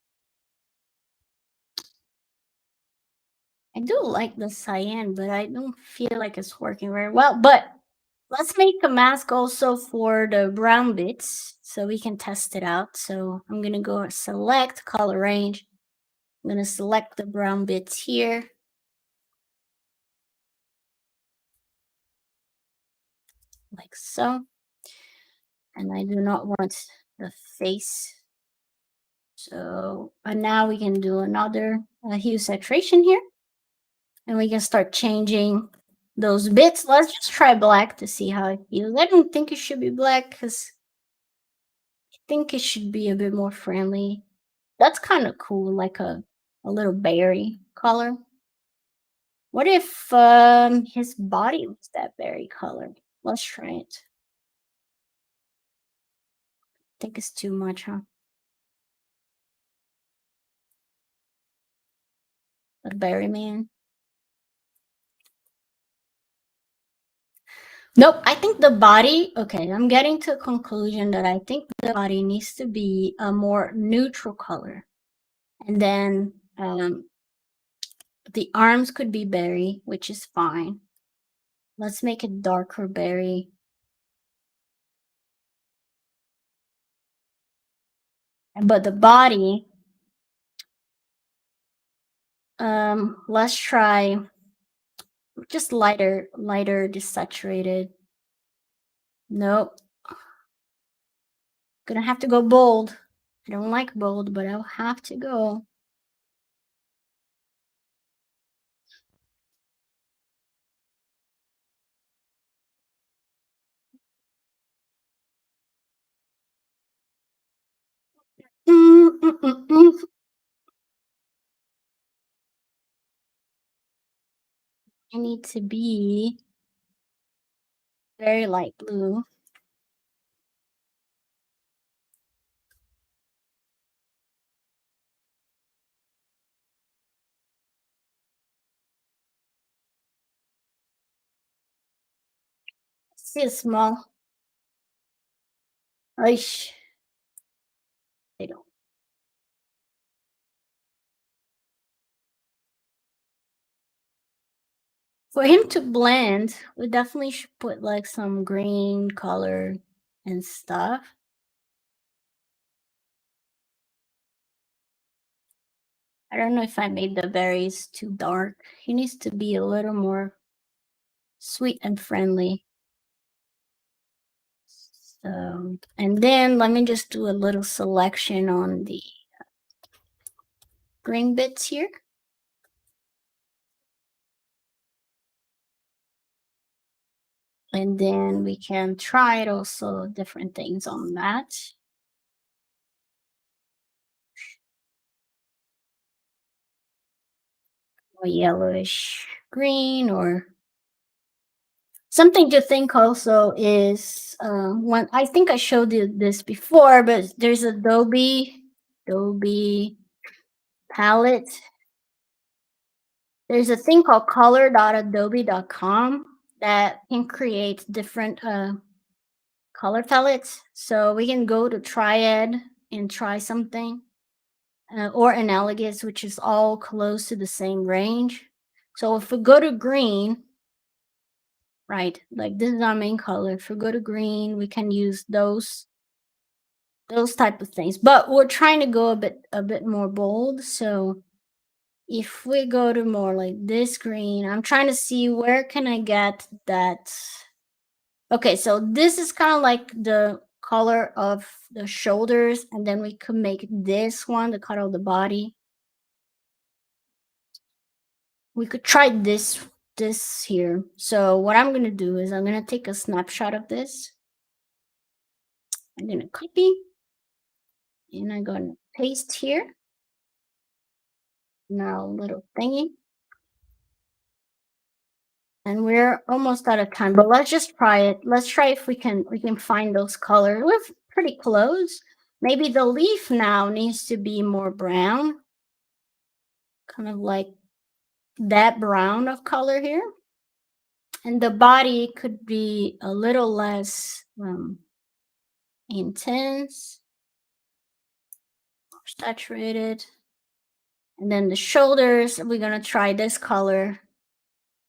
I do like the cyan, but I don't feel like it's working very well. But let's make a mask also for the brown bits so we can test it out. So I'm gonna go select color range. I'm gonna select the brown bits here. Like so. And I do not want the face. So now we can do another hue saturation here. And we can start changing those bits. Let's just try black to see how it feels. I don't think it should be black because I think it should be a bit more friendly. That's kind of cool, like a little berry color. What if his body was that berry color? Let's try it. I think it's too much, huh? The berry man. Nope, I think the body, okay, I'm getting to a conclusion that I think the body needs to be a more neutral color. And then the arms could be berry, which is fine. Let's make it darker berry. But the body, let's try just lighter desaturated. Nope. Gonna have to go bold. I don't like bold, but I'll have to go. Mm, mm, mm, mm. I need to be very light blue. See a small. Aish. They don't. For him to blend, we definitely should put like some green color and stuff. I don't know if I made the berries too dark. He needs to be a little more sweet and friendly. So, and then let me just do a little selection on the green bits here. And then we can try it also different things on that. Or yellowish green, or something to think also is one, I think I showed you this before, but there's Adobe palette. There's a thing called color.adobe.com that can create different color palettes. So we can go to Triad and try something, or Analogous, which is all close to the same range. So if we go to green, right, like this is our main color. If we go to green, we can use those type of things. But we're trying to go a bit more bold. So if we go to more like this green, I'm trying to see where can I get that. Okay, so this is kind of like the color of the shoulders, and then we could make this one the color of the body. We could try this here. So what I'm gonna do is I'm gonna take a snapshot of this. I'm gonna copy, and I'm gonna paste here. Now little thingy. And we're almost out of time, but let's just try it. Let's try if we can find those colors. We're pretty close. Maybe the leaf now needs to be more brown, kind of like that brown of color here. And the body could be a little less intense, more saturated. And then the shoulders, we're gonna try this color.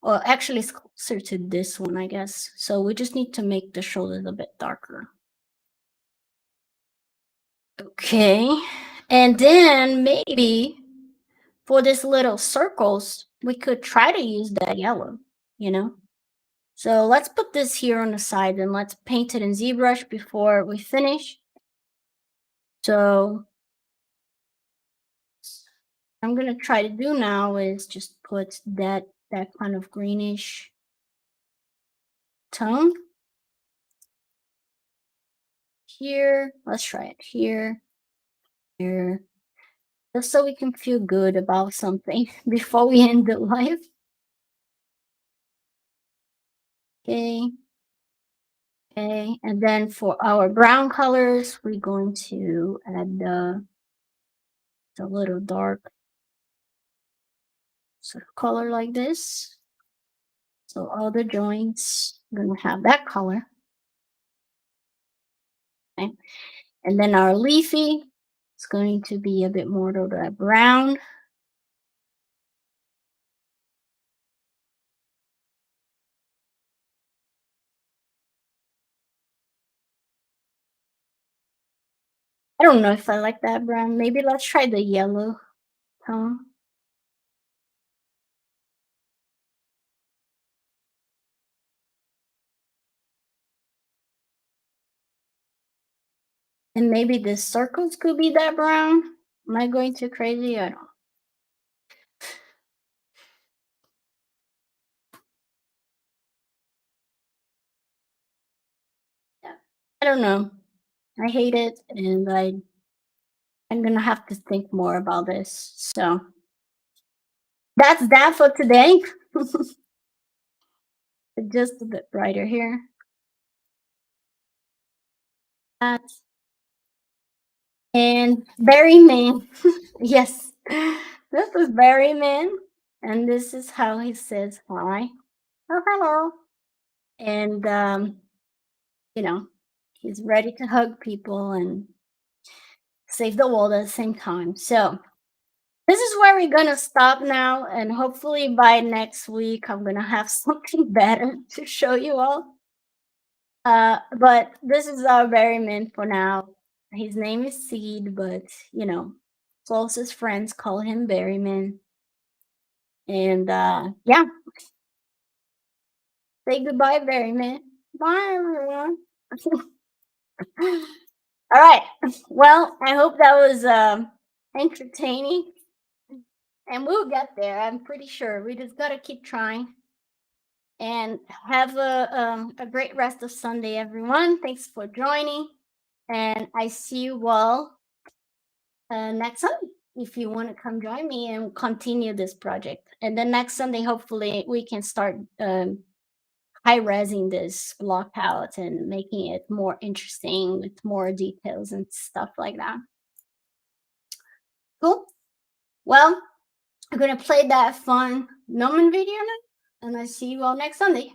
Well, actually, it's closer to this one, I guess. So we just need to make the shoulders a bit darker. Okay. And then maybe for this little circles, we could try to use that yellow, you know? So let's put this here on the side and let's paint it in ZBrush before we finish. So what I'm gonna try to do now is just put that kind of greenish tone here. Let's try it here, here, just so we can feel good about something before we end the live. Okay. Okay, and then for our brown colors, we're going to add the little dark sort of color like this. So all the joints are going to have that color. Okay, and then our leafy is going to be a bit more of that brown. I don't know if I like that brown. Maybe let's try the yellow tone. And maybe the circles could be that brown. Am I going too crazy? I don't know. Yeah. I don't know. I hate it, and I'm gonna have to think more about this. So that's that for today. Just a bit brighter here. That and Berryman. Yes, this is Berryman, and this is how he says hi. Oh, hello. And you know, he's ready to hug people and save the world at the same time. So this is where we're gonna stop now, and hopefully by next week I'm gonna have something better to show you all. But this is our Berryman for now. His name is Seed, but you know, closest friends call him Berryman. And yeah, say goodbye, Berryman. Bye, everyone. All right. Well, I hope that was entertaining, and we'll get there. I'm pretty sure. We just gotta keep trying. And have a great rest of Sunday, everyone. Thanks for joining, and I see you all next Sunday if you want to come join me and continue this project. And then next Sunday, hopefully, we can start high resing this block palette and making it more interesting with more details and stuff like that. Cool. Well, I'm gonna play that fun Gnomon video now, and I see you all next Sunday.